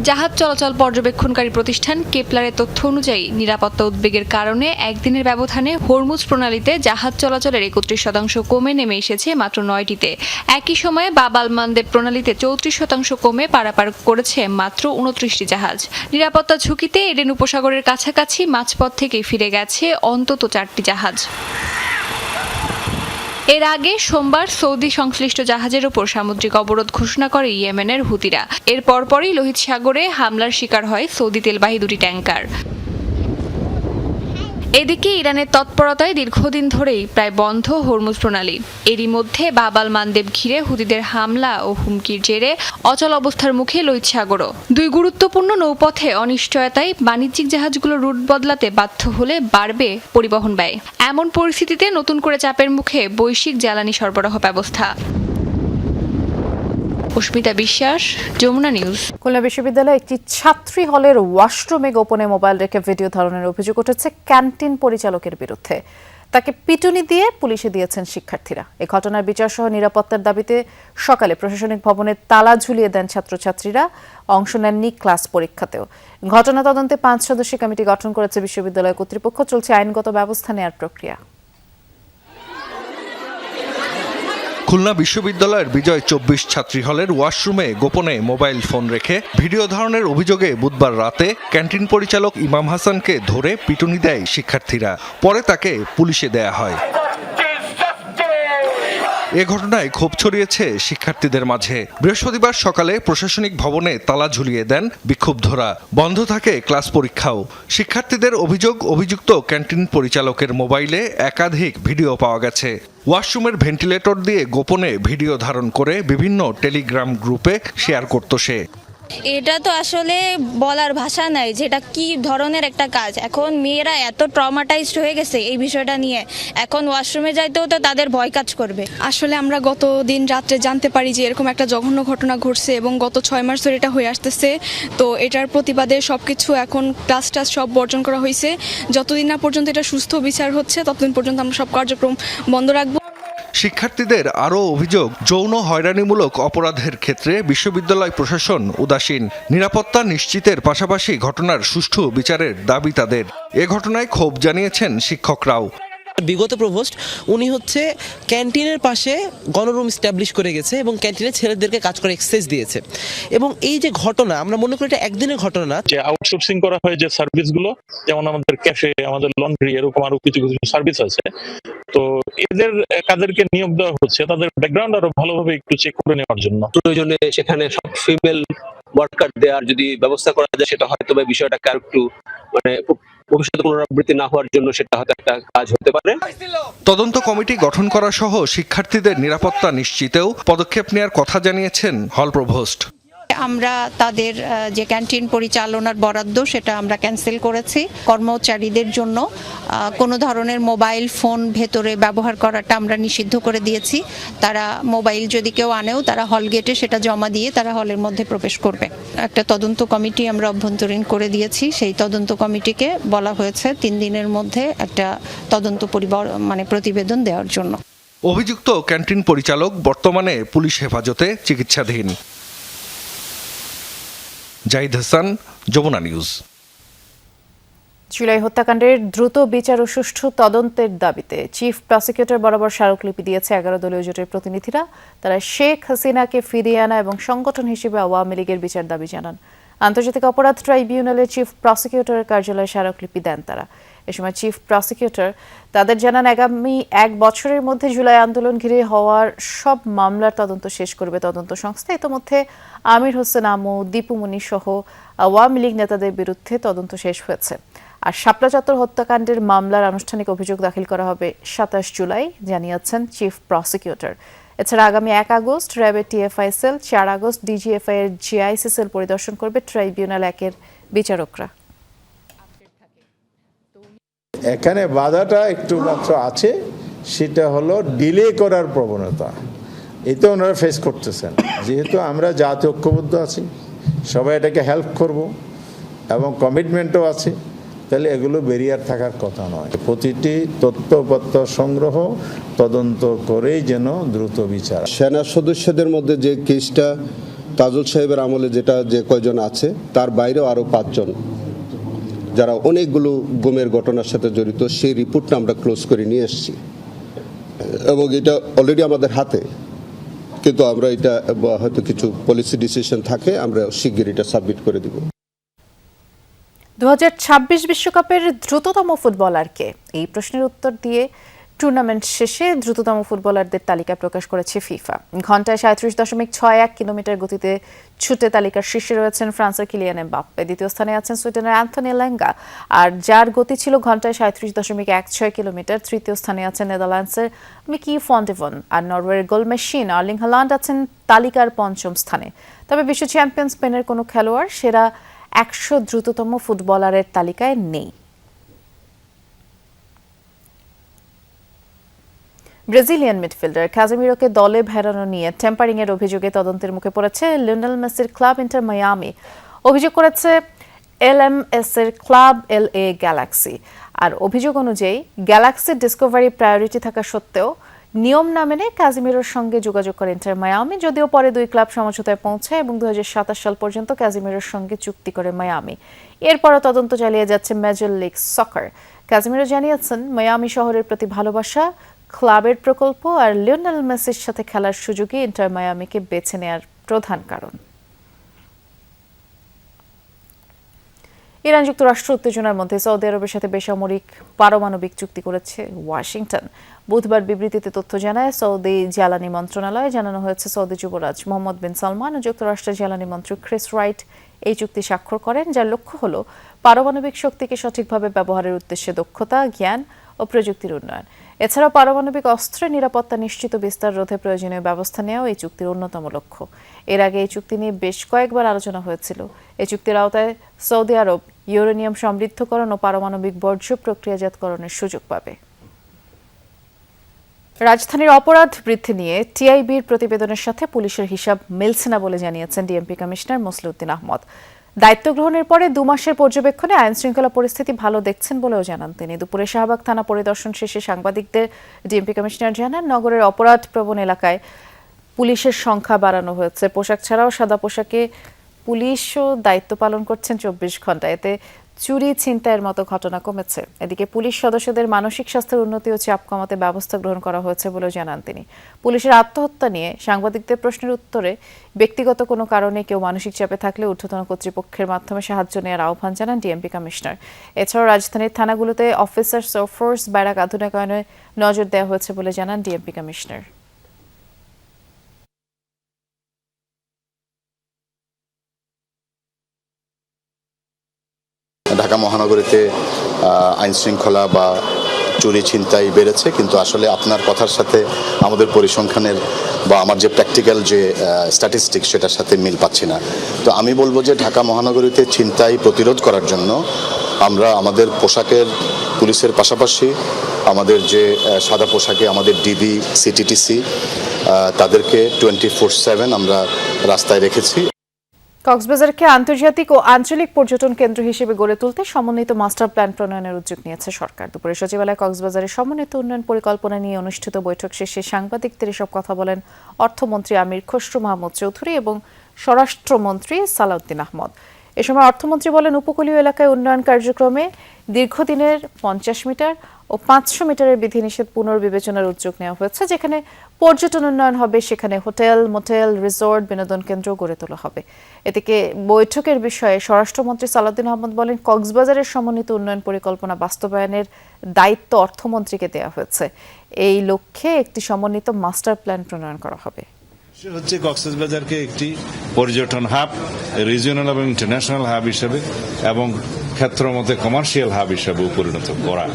জাহাজ চলাচল পর্যবেক্ষণকারী প্রতিষ্ঠান কেপলারের তথ্য অনুযায়ী নিরাপত্তা উদ্বেগের কারণে একদিনের ব্যবধানে হরমুজ প্রণালীতে জাহাজ চলাচলের 31% কমে নেমে এসেছে মাত্র 9টিতে। একই সময়ে বাব আল মান্দেব প্রণালীতে 34% কমে পারাপার করেছে মাত্র 29টি জাহাজ। নিরাপত্তা ঝুঁকিতে এডেন উপসাগরের কাছাকাছি মাঝপথ থেকে ফিরে গেছে অন্তত 4টি জাহাজ। এর আগে সোমবার সৌদি সংশ্লিষ্ট জাহাজের ওপর সামুদ্রিক অবরোধ ঘোষণা করে ইয়েমেনের হুতিরা। এর পরপরই লোহিত সাগরে হামলার শিকার হয় সৌদি তেলবাহী দুটি ট্যাঙ্কার। এদিকে ইরানের তৎপরতায় দীর্ঘদিন ধরেই প্রায় বন্ধ হরমুজ প্রণালী। এরই মধ্যে বাব আল মান্দেব ঘিরে হুতিদের হামলা ও হুমকির জেরে অচল অবস্থার মুখে লোহিত সাগরও। দুই গুরুত্বপূর্ণ নৌপথে অনিশ্চয়তায় বাণিজ্যিক জাহাজগুলো রুট বদলাতে বাধ্য হলে বাড়বে পরিবহন ব্যয়। এমন পরিস্থিতিতে নতুন করে চাপের মুখে বৈশ্বিক জ্বালানি সরবরাহ ব্যবস্থা। পুষ্পিতা বিশ্বাস, যমুনা নিউজ। খুলনা বিশ্ববিদ্যালয়ে একটি ছাত্রী হলের ওয়াশরুমে গোপনে মোবাইল রেখে ভিডিও ধারণের অভিযোগ উঠেছে ক্যান্টিন পরিচালকের বিরুদ্ধে। তাকে পিটুনি দিয়ে পুলিশে দিয়েছেন শিক্ষার্থীরা। এই ঘটনার বিচার সহ নিরাপত্তার দাবিতে সকালে প্রশাসনিক ভবনে তালা ঝুলিয়ে দেন ছাত্রছাত্রীরা। অংশ নেননি ক্লাস পরীক্ষাতেও। ঘটনা তদন্তে 5 সদস্যের কমিটি গঠন করেছে বিশ্ববিদ্যালয় কর্তৃপক্ষ। চলছে আইনগত ব্যবস্থা নেওয়ার প্রক্রিয়া। খুলনা বিশ্ববিদ্যালয়ের বিজয় 24 ছাত্রী হলের ওয়াশরুমে গোপনে মোবাইল ফোন রেখে ভিডিও ধারণের অভিযোগে বুধবার রাতে ক্যান্টিন পরিচালক ইমাম হাসানকে ধরে পিটুনি দেয় শিক্ষার্থীরা। পরে তাকে পুলিশে দেয়া হয়। এ ঘটনায় ক্ষোভ ছড়িয়েছে শিক্ষার্থীদের মাঝে। বৃহস্পতিবার সকালে প্রশাসনিক ভবনে তালা ঝুলিয়ে দেন বিক্ষুব্ধরা। বন্ধ থাকে ক্লাস পরীক্ষাও। শিক্ষার্থীদের অভিযোগ, অভিযুক্ত ক্যান্টিন পরিচালকের মোবাইলে একাধিক ভিডিও পাওয়া গেছে। ওয়াশরুমের ভেন্টিলেটর দিয়ে গোপনে ভিডিও ধারণ করে বিভিন্ন টেলিগ্রাম গ্রুপে শেয়ার করত সে। এটা তো আসলে বলার ভাষা নাই, যেটা কি ধরনের একটা কাজ। এখন মেয়েরা এত ট্রমাটাইজড হয়ে গেছে এই বিষয়টা নিয়ে, এখন ওয়াশরুমে যাইতেও তো তাদের ভয় কাজ করবে। আসলে আমরা গত দিন রাত্রে জানতে পারি যে এরকম একটা জঘন্য ঘটনা ঘটছে এবং গত 6 মাস ধরে এটা হয়ে আসতেছে। তো এটার প্রতিবাদে সবকিছু এখন ক্লাস টাস সব বর্জন করা হয়েছে। যতদিন না পর্যন্ত এটা সুস্থ বিচার হচ্ছে ততদিন পর্যন্ত আমরা সব কার্যক্রম বন্ধ রাখবো। শিক্ষার্থীদের আরও অভিযোগ, যৌন হয়রানিমূলক অপরাধের ক্ষেত্রে বিশ্ববিদ্যালয় প্রশাসন উদাসীন। নিরাপত্তা নিশ্চিতের পাশাপাশি ঘটনার সুষ্ঠু বিচারের দাবি তাদের। এ ঘটনায় ক্ষোভ জানিয়েছেন শিক্ষকরাও। বিগত প্রভোস্ট উনি হচ্ছে ক্যান্টিনের পাশে গণরুম স্ট্যাবলিশ করে গেছে এবং ক্যান্টিনে ছেলেদেরকে কাজ করে এক্সারসাইজ দিয়েছে। এবং এই যে ঘটনা, আমরা মনে করি এটা একদিনের ঘটনা না। যে আউটসোর্সিং করা হয় যে সার্ভিসগুলো, যেমন আমাদের ক্যাফে, আমাদের লন্ড্রি, এরকম আরো কিছু কিছু সার্ভিস আছে, তো এদের কাদেরকে নিয়োগ দেওয়া হচ্ছে তাদের ব্যাকগ্রাউন্ড আরো ভালোভাবে একটু চেক করে নেওয়ার জন্য। প্রয়োজনে সেখানে সব ফিমেল ওয়ার্কার দেওয়ার যদি ব্যবস্থা করা যায়, সেটা হয়তো বা বিষয়টাকে আর একটু মানে ভবিষ্যতে পুনরাবৃত্তি না হওয়ার জন্য সেটা হয়তো একটা কাজ হতে পারে। তদন্ত কমিটি গঠন করা সহ শিক্ষার্থীদের নিরাপত্তা নিশ্চিতেও পদক্ষেপ নেওয়ার কথা জানিয়েছেন হল প্রভোস্ট। আমরা তাদের যে ক্যান্টিন পরিচালনার বরাদ্দ সেটা আমরা ক্যান্সেল করেছি। কর্মচারীদের জন্য কোনো ধরনের মোবাইল ফোন ভেতরে ব্যবহার করাটা আমরা নিষিদ্ধ করে দিয়েছি। তারা মোবাইল যদি কেউ আনেও তারা হল গেটে সেটা জমা দিয়ে তারা হলের মধ্যে প্রবেশ করবে। একটা তদন্ত কমিটি আমরা অভ্যন্তরীণ করে দিয়েছি। সেই তদন্ত কমিটিকে বলা হয়েছে 3 দিনের মধ্যে একটা তদন্ত প্রতিবেদন দেওয়ার জন্য। অভিযুক্ত ক্যান্টিন পরিচালক বর্তমানে পুলিশ হেফাজতে চিকিৎসাধীন। জাহিদ হাসান, যমুনা নিউজ। জুলাই হত্যাকাণ্ডের দ্রুত বিচার ও সুষ্ঠু তদন্তের দাবিতে চিফ প্রসিকিউটর বরাবর স্মারকলিপি দিয়েছে 11 দলীয় জোটের প্রতিনিধিরা। তারা শেখ হাসিনাকে ফিরিয়ে আনা এবং সংগঠন হিসেবে আওয়ামী লীগের বিচার দাবি জানান। আন্তর্জাতিক অপরাধ ট্রাইব্যুনালের চিফ প্রসিকিউটরের কার্যালয়ে স্মারকলিপি দেন তারা। এ সময় চিফ প্রসিকিউটর তাদের জানান, আগামী 1 বছরের মধ্যে জুলাই আন্দোলন ঘিরে হওয়ার সব মামলার তদন্ত শেষ করবে তদন্ত সংস্থা। ইতোমধ্যে আমির হোসেন আমু, দীপুমণি সহ আওয়ামী লীগ নেতাদের বিরুদ্ধে তদন্ত শেষ হয়েছে। আর শাপলা চত্বর হত্যাকাণ্ডের মামলার আনুষ্ঠানিক অভিযোগ দাখিল করা হবে 27 জুলাই, জানিয়েছেন চিফ প্রসিকিউটর। এছাড়া আগামী 1 আগস্ট র্যাবের টিএফআই সেল, 4 আগস্ট ডিজিএফআই এর জিআইসি সেল পরিদর্শন করবে ট্রাইব্যুনাল 1-এর বিচারকরা। এখানে বাধাটা একটু মাত্র আছে, সেটা হলো ডিলে করার প্রবণতা। এতে ওনারা ফেস করতেছেন। যেহেতু আমরা জাতীয় ঐক্যবদ্ধ আছি, সবাই এটাকে হেল্প করব এবং কমিটমেন্টও আছে, তাহলে এগুলো ব্যারিয়ার থাকার কথা নয়। প্রতিটি তথ্যপত্র সংগ্রহ তদন্ত করেই যেন দ্রুত বিচার। সেনা সদস্যদের মধ্যে যে কেসটা তাজুল সাহেবের আমলে যে কয়জন আছে, তার বাইরেও আরও 5 জন যারা অনেকগুলো গুমের ঘটনার সাথে জড়িত, সেই রিপোর্টটা আমরা ক্লোজ করে নিয়ে এসেছি এবং এটা অলরেডি আমাদের হাতে। কিন্তু আমরা এটা হয়তো কিছু পলিসি ডিসিশন থাকে, আমরা শিগগিরই এটা সাবমিট করে দিব। 2026 বিশ্বকাপের দ্রুততম ফুটবলার কে? এই প্রশ্নের উত্তর দিয়ে টুর্নামেন্ট শেষে দ্রুততম ফুটবলারদের তালিকা প্রকাশ করেছে ফিফা। ঘন্টায় 37.61 কিলোমিটার গতিতে ছুটে তালিকার শীর্ষে রয়েছেন ফ্রান্সের কিলিয়ান এমবাপ্পে। দ্বিতীয় স্থানে আছেন সুইডেনের অ্যান্থনি লেঙ্গা, আর যার গতি ছিল ঘন্টায় 37.16 কিলোমিটার। তৃতীয় স্থানে আছেন নেদারল্যান্ডসের মিকি ফন্ডেভন, আর নরওয়ের গোল মেশিন আর্লিং হালান্ড আছেন তালিকার 5ম স্থানে। তবে বিশ্ব চ্যাম্পিয়ন স্পেনের কোনো খেলোয়াড় সেরা 100 দ্রুততম ফুটবলারের তালিকায় নেই। ব্রাজিলিয়ান মিডফিল্ডার কাজেমিরোকে দলে ভেড়ানো নিয়ে টেম্পারিং এর অভিযোগে তদন্তের মুখে পড়েছে লিওনেল মেসির ক্লাব ইন্টার মায়ামি। অভিযোগ করেছে এলএমএস এর ক্লাব এলএ গ্যালাক্সি। আর অভিযোগ অনুযায়ী গ্যালাক্সির ডিসকভারি প্রায়োরিটি থাকা সত্ত্বেও নিয়ম না মেনে কাজিমিরোর সঙ্গে যোগাযোগ করে ইন্টার মায়ামি। যদিও পরে 2 ক্লাব সমঝোতায় পৌঁছায় এবং 2027 সাল পর্যন্ত কাজিমিরোর সঙ্গে চুক্তি করে মায়ামি। এরপরও তদন্ত চালিয়ে যাচ্ছে মেজর লিগ সকার। কাজিমিরো জানিয়েছেন, মায়ামি শহরের প্রতি ভালোবাসা, ক্লাবের প্রকল্প আর লিওনেল মেসির সাথে খেলার সুযোগে ইন্টার মায়ামিকে বেছে নেওয়ার প্রধান কারণ। ইরান যুক্তরাষ্ট্র উত্তেজনার মধ্যে সৌদি আরবের সাথে বেসামরিক পারমাণবিক চুক্তি করেছে ওয়াশিংটন। বুধবার বিবৃতিতে তথ্য জানায় সৌদি জ্বালানি মন্ত্রণালয়। জানানো হয়েছে, সৌদি যুবরাজ মোহাম্মদ বিন সালমান ও যুক্তরাষ্ট্রের জ্বালানি মন্ত্রী ক্রিস রাইট এই চুক্তি স্বাক্ষর করেন, যার লক্ষ্য হল পারমাণবিক শক্তিকে সঠিকভাবে ব্যবহারের উদ্দেশ্যে দক্ষতা, জ্ঞান ও প্রযুক্তির উন্নয়ন। এছাড়াও পারমাণবিক অস্ত্রের নিরাপত্তা নিশ্চিত বিস্তার রোধে প্রয়োজনীয় ব্যবস্থা নেওয়াও এই চুক্তির অন্যতম লক্ষ্য। এর আগে এই চুক্তি নিয়ে বেশ কয়েকবার আলোচনা হয়েছিল। এই চুক্তির আওতায় সৌদি আরব ইউরেনিয়াম সমৃদ্ধকরণ ও পারমাণবিক বর্জ্য প্রক্রিয়াজাতকরণের সুযোগ পাবে। রাজধানীর অপরাধ বৃদ্ধি নিয়ে টিআইবির প্রতিবেদনের সাথে পুলিশের হিসাব মিলছে না বলে জানিয়েছেন ডিএমপি কমিশনার মসলিউদ্দিন আহমদ। দায়িত্ব গ্রহণের পরে 2 মাসের পর্যবেক্ষণে আইন শৃঙ্খলা পরিস্থিতি ভালো দেখছেন বলেও জানান তিনি। দুপুরে শাহবাগ থানা পরিদর্শন শেষে সাংবাদিকদের ডিএমপি কমিশনার জানান, নগরের অপরাধ প্রবণ এলাকায় পুলিশের সংখ্যা বাড়ানো হয়েছে। পোশাক ছাড়াও সাদা পোশাকে পুলিশও দায়িত্ব পালন করছেন 24 ঘন্টা। এতে চুরি ছিনতাইয়ের মতো ঘটনা কমেছে। এদিকে পুলিশ সদস্যদের মানসিক স্বাস্থ্যের উন্নতি ও চাপ কমাতে ব্যবস্থা গ্রহণ করা হয়েছে বলেও জানান তিনি। পুলিশের আত্মহত্যা নিয়ে সাংবাদিকদের প্রশ্নের উত্তরে ব্যক্তিগত কোনো কারণে কেউ মানসিক চাপে থাকলে ঊর্ধ্বতন কর্তৃপক্ষের মাধ্যমে সাহায্য নেওয়ার আহ্বান জানান ডিএমপি কমিশনার। এছাড়াও রাজধানীর থানাগুলোতে অফিসার্স ও ফোর্স ব্যারাক আধুনিকায়নে নজর দেওয়া হয়েছে বলে জানান ডিএমপি কমিশনার। ঢাকা মহানগরীতে আইন শৃঙ্খলা বা চুরি ছিনতাই বেড়েছে, কিন্তু আসলে আপনার কথার সাথে আমাদের পরিসংখ্যানের বা আমার যে প্র্যাকটিক্যাল যে স্ট্যাটিস্টিক্স সেটার সাথে মিল পাচ্ছি না। তো আমি বলবো যে ঢাকা মহানগরীতে ছিনতাই প্রতিরোধ করার জন্য আমরা আমাদের পোশাকের পুলিশের পাশাপাশি আমাদের যে সাদা পোশাকে আমাদের ডিবি সিটিটিসি তাদেরকে 24/7 আমরা রাস্তায় রেখেছি। কক্সবাজারকে আন্তর্জাতিক ও আঞ্চলিক পর্যটন কেন্দ্র হিসেবে গড়ে তুলতে সমন্বিত মাস্টার প্ল্যান প্রণয়নের উদ্যোগ নিয়েছে সরকার। দুপুরে সচিবালয়ে কক্সবাজারের সমন্বিত উন্নয়ন পরিকল্পনা নিয়ে অনুষ্ঠিত বৈঠক শেষে সাংবাদিকদের এসব কথা বলেন অর্থমন্ত্রী আমির খসরু মাহমুদ চৌধুরী এবং স্বরাষ্ট্রমন্ত্রী সালাউদ্দিন আহমদ। এ সময় অর্থমন্ত্রী বলেন, উপকূলীয় এলাকায় উন্নয়ন কার্যক্রমে দীর্ঘদিনের 50 মিটার ও 500 মিটারের বিধিনিষেধ পুনর্বিবেচনার উদ্যোগ নেওয়া হয়েছে। যেখানে পর্যটন উন্নয়ন হবে সেখানে হোটেল, মোটেল, রিসোর্ট, বিনোদন কেন্দ্র গড়ে তোলা হবে। এদিকে বৈঠকের বিষয়ে স্বরাষ্ট্রমন্ত্রী সালাউদ্দিন আহমদ বলেন, কক্সবাজারের সমন্বিত উন্নয়ন পরিকল্পনা বাস্তবায়নের দায়িত্ব অর্থমন্ত্রীকে দেওয়া হয়েছে। এই লক্ষ্যে একটি সমন্বিত মাস্টার প্ল্যান প্রণয়ন করা হবে। হচ্ছে কক্সবাজারকে একটি পর্যটন হাব, রিজিওনাল এবং ইন্টারন্যাশনাল হাব হিসেবে এবং ক্ষেত্রমতে কমার্শিয়াল হাব হিসেবে পরিণত করা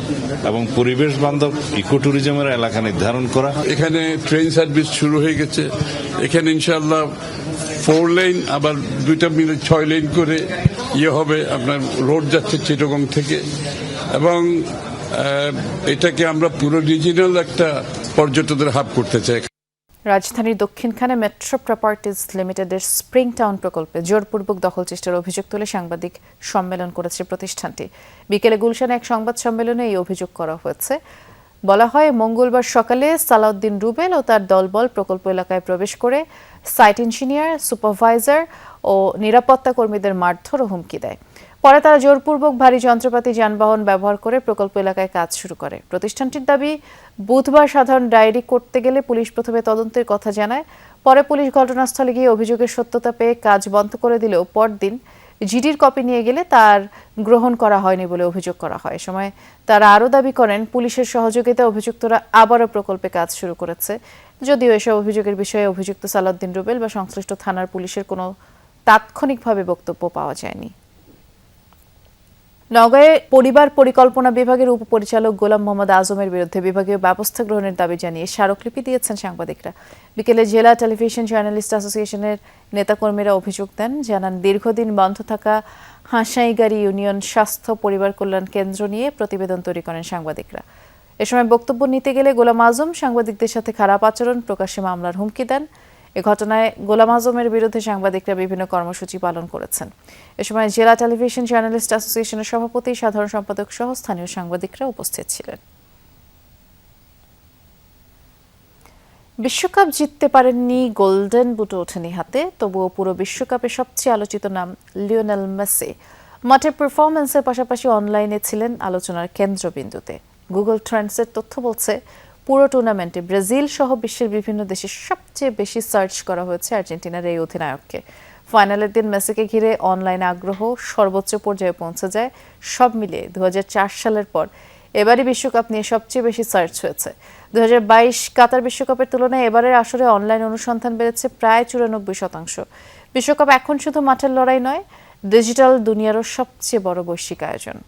এবং পরিবেশ বান্ধব ইকো ট্যুরিজমের এলাকা নির্ধারণ করা। এখানে ট্রেন সার্ভিস শুরু হয়ে গেছে। এখানে ইনশাআল্লাহ 4 লেন আবার 2টা মিলে 6 লেন করে হবে। আপনার রোড যাচ্ছে চিটাগং থেকে এবং এটাকে আমরা পুরো রিজিওনাল একটা পর্যটনের হাব করতে চাই। রাজধানীর দক্ষিণখানে মেট্রো প্রপার্টিজ লিমিটেডের স্প্রিং টাউন প্রকল্পে জোরপূর্বক দখল চেষ্টার অভিযোগ তুলে সাংবাদিক সম্মেলন করেছে প্রতিষ্ঠানটি। বিকেলে গুলশানে এক সংবাদ সম্মেলনে এই অভিযোগ করা হয়েছে। বলা হয়, মঙ্গলবার সকালে সালাউদ্দিন রুবেল ও তার দলবল প্রকল্প এলাকায় প্রবেশ করে সাইট ইঞ্জিনিয়ার, সুপারভাইজার ও নিরাপত্তা কর্মীদের মারধর ও হুমকি দেয়। পরে তারা জোরপূর্বক ভারী যন্ত্রপাতি, যানবাহন ব্যবহার করে প্রকল্প এলাকায় কাজ শুরু করে। প্রতিষ্ঠানটির দাবি, বুধবার সাধারণ ডায়েরি করতে গেলে পুলিশ প্রথমে তদন্তের কথা জানায়। পরে পুলিশ ঘটনাস্থলে গিয়ে অভিযোগের সত্যতা পেয়ে কাজ বন্ধ করে দিলেও পরদিন জিডির কপি নিয়ে গেলে তার গ্রহণ করা হয়নি বলে অভিযোগ করা হয়। এ সময় তারা আরও দাবি করেন, পুলিশের সহযোগিতায় অভিযুক্তরা আবারও প্রকল্পে কাজ শুরু করেছে। যদিও এসব অভিযোগের বিষয়ে অভিযুক্ত সালাউদ্দিন রুবেল বা সংশ্লিষ্ট থানার পুলিশের কোনো তাৎক্ষণিকভাবে বক্তব্য পাওয়া যায়নি। নওগাঁয়ে পরিবার পরিকল্পনা বিভাগের উপপরিচালক গোলাম মোহাম্মদ আজমের বিরুদ্ধে বিভাগীয় ব্যবস্থা গ্রহণের দাবি জানিয়ে স্মারকলিপি দিয়েছেন সাংবাদিকরা। বিকেলে জেলা টেলিভিশন জার্নালিস্ট অ্যাসোসিয়েশনের নেতাকর্মীরা অভিযোগ দেন, জানান দীর্ঘদিন বন্ধ থাকা হাঁসাইগাড়ি ইউনিয়ন স্বাস্থ্য পরিবার কল্যাণ কেন্দ্র নিয়ে প্রতিবেদন তৈরি করেন সাংবাদিকরা। এ সময় বক্তব্য নিতে গেলে গোলাম আজম সাংবাদিকদের সাথে খারাপ আচরণ, প্রকাশ্যে মামলার হুমকি দেন। এ ঘটনায় গোলাম আজমের বিরুদ্ধে সাংবাদিকরা বিভিন্ন কর্মসূচি পালন করেছেন। এ সময় জেলা টেলিভিশন জার্নালিস্ট অ্যাসোসিয়েশনের সভাপতি, সাধারণ সম্পাদক সহ স্থানীয় সাংবাদিকরা উপস্থিত ছিলেন। বিশ্বকাপ জিততে পারেননি, গোল্ডেন বুটও ওঠেনি হাতে, তবুও পুরো বিশ্বকাপে সবচেয়ে আলোচিত নাম লিওনেল মেসি। মাঠে পারফরম্যান্সের পাশাপাশি অনলাইনে ছিলেন আলোচনার কেন্দ্রবিন্দুতে। গুগল ট্রেন্ডসের তথ্য বলছে, পুরো টুর্নামেন্টে ব্রাজিল সহ বিশ্বের বিভিন্ন দেশে সবচেয়ে বেশি সার্চ করা হয়েছে আর্জেন্টিনার এই অধিনায়ককে। ফাইনালের দিন মেসিকে ঘিরে অনলাইন আগ্রহ সর্বোচ্চ পর্যায়ে পৌঁছে যায়। সব মিলিয়ে 2004 সালের পর এবারই বিশ্বকাপ নিয়ে সবচেয়ে বেশি সার্চ হয়েছে। 2022 কাতার বিশ্বকাপের তুলনায় এবারের আসরে অনলাইন অনুসন্ধান বেড়েছে প্রায় 94%। বিশ্বকাপ এখন শুধু মাঠের লড়াই নয়, ডিজিটাল দুনিয়ারও সবচেয়ে বড় বৈশ্বিক আয়োজন।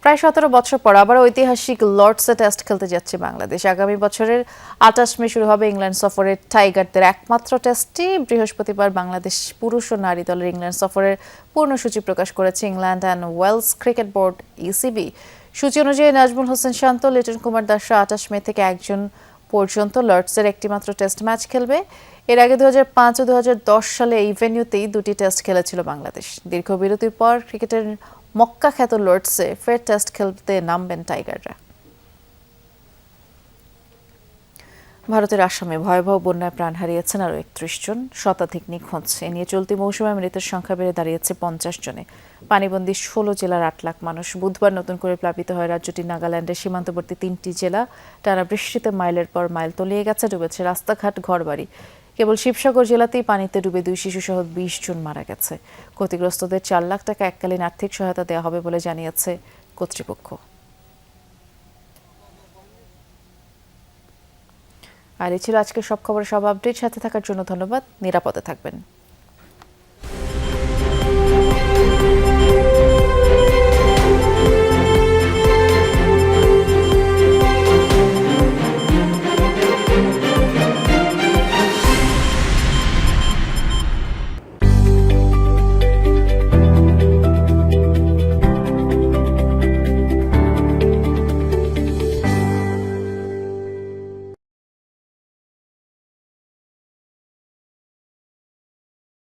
প্রায় 17 বছর পর আবার ঐতিহাসিক লর্ডসে টেস্ট খেলতে যাচ্ছে বাংলাদেশ। আগামী বছরের 28 মে শুরু হবে ইংল্যান্ড সফরের টাইগারদের একমাত্র টেস্টটি। বৃহস্পতিবার বাংলাদেশ পুরুষ ও নারী দলের ইংল্যান্ড সফরের পূর্ণসূচি প্রকাশ করেছে England and Wales cricket board ECB. সূচি অনুযায়ী নাজমুল হোসেন শান্ত, লিটন কুমার দাসরা 28 মে থেকে একজন পর্যন্ত লর্ডসের একটিমাত্র টেস্ট ম্যাচ খেলবে। এর আগে 2005 ও 2010 সালে এই ভেন্যুতেই দুটি টেস্ট খেলেছিল বাংলাদেশ। দীর্ঘ বিরতির পর ক্রিকেটের মক্কা খ্যাত লর্ডসে ফের টেস্ট খেলতে নামবেন টাইগাররা। ভারতের আসামে ভয়াবহ বন্যায় প্রাণ হারিয়েছেন আরও 31 জন, শতাধিক নিখোঁজ। এ নিয়ে চলতি মৌসুমে মৃতের সংখ্যা বেড়ে দাঁড়িয়েছে 50 জনে। পানিবন্দী 16 জেলার 8 লাখ মানুষ। বুধবার নতুন করে প্লাবিত হয় রাজ্যটি। নাগাল্যান্ডের সীমান্তবর্তী 3টি জেলা। টানা বৃষ্টিতে মাইলের পর মাইল তলিয়ে গেছে, ডুবেছে রাস্তাঘাট, ঘরবাড়ি। কেবল শিবসাগর জেলাতেই পানিতে ডুবে 2 শিশুসহ 20 জন মারা গেছে। ক্ষতিগ্রস্তদের 4 লাখ টাকা এককালীন আর্থিক সহায়তা দেওয়া হবে বলে জানিয়েছে কর্তৃপক্ষ। আর এই ছিল আজকের সব খবরের সব আপডেট। সাথে থাকার জন্য ধন্যবাদ। নিরাপদে থাকবেন।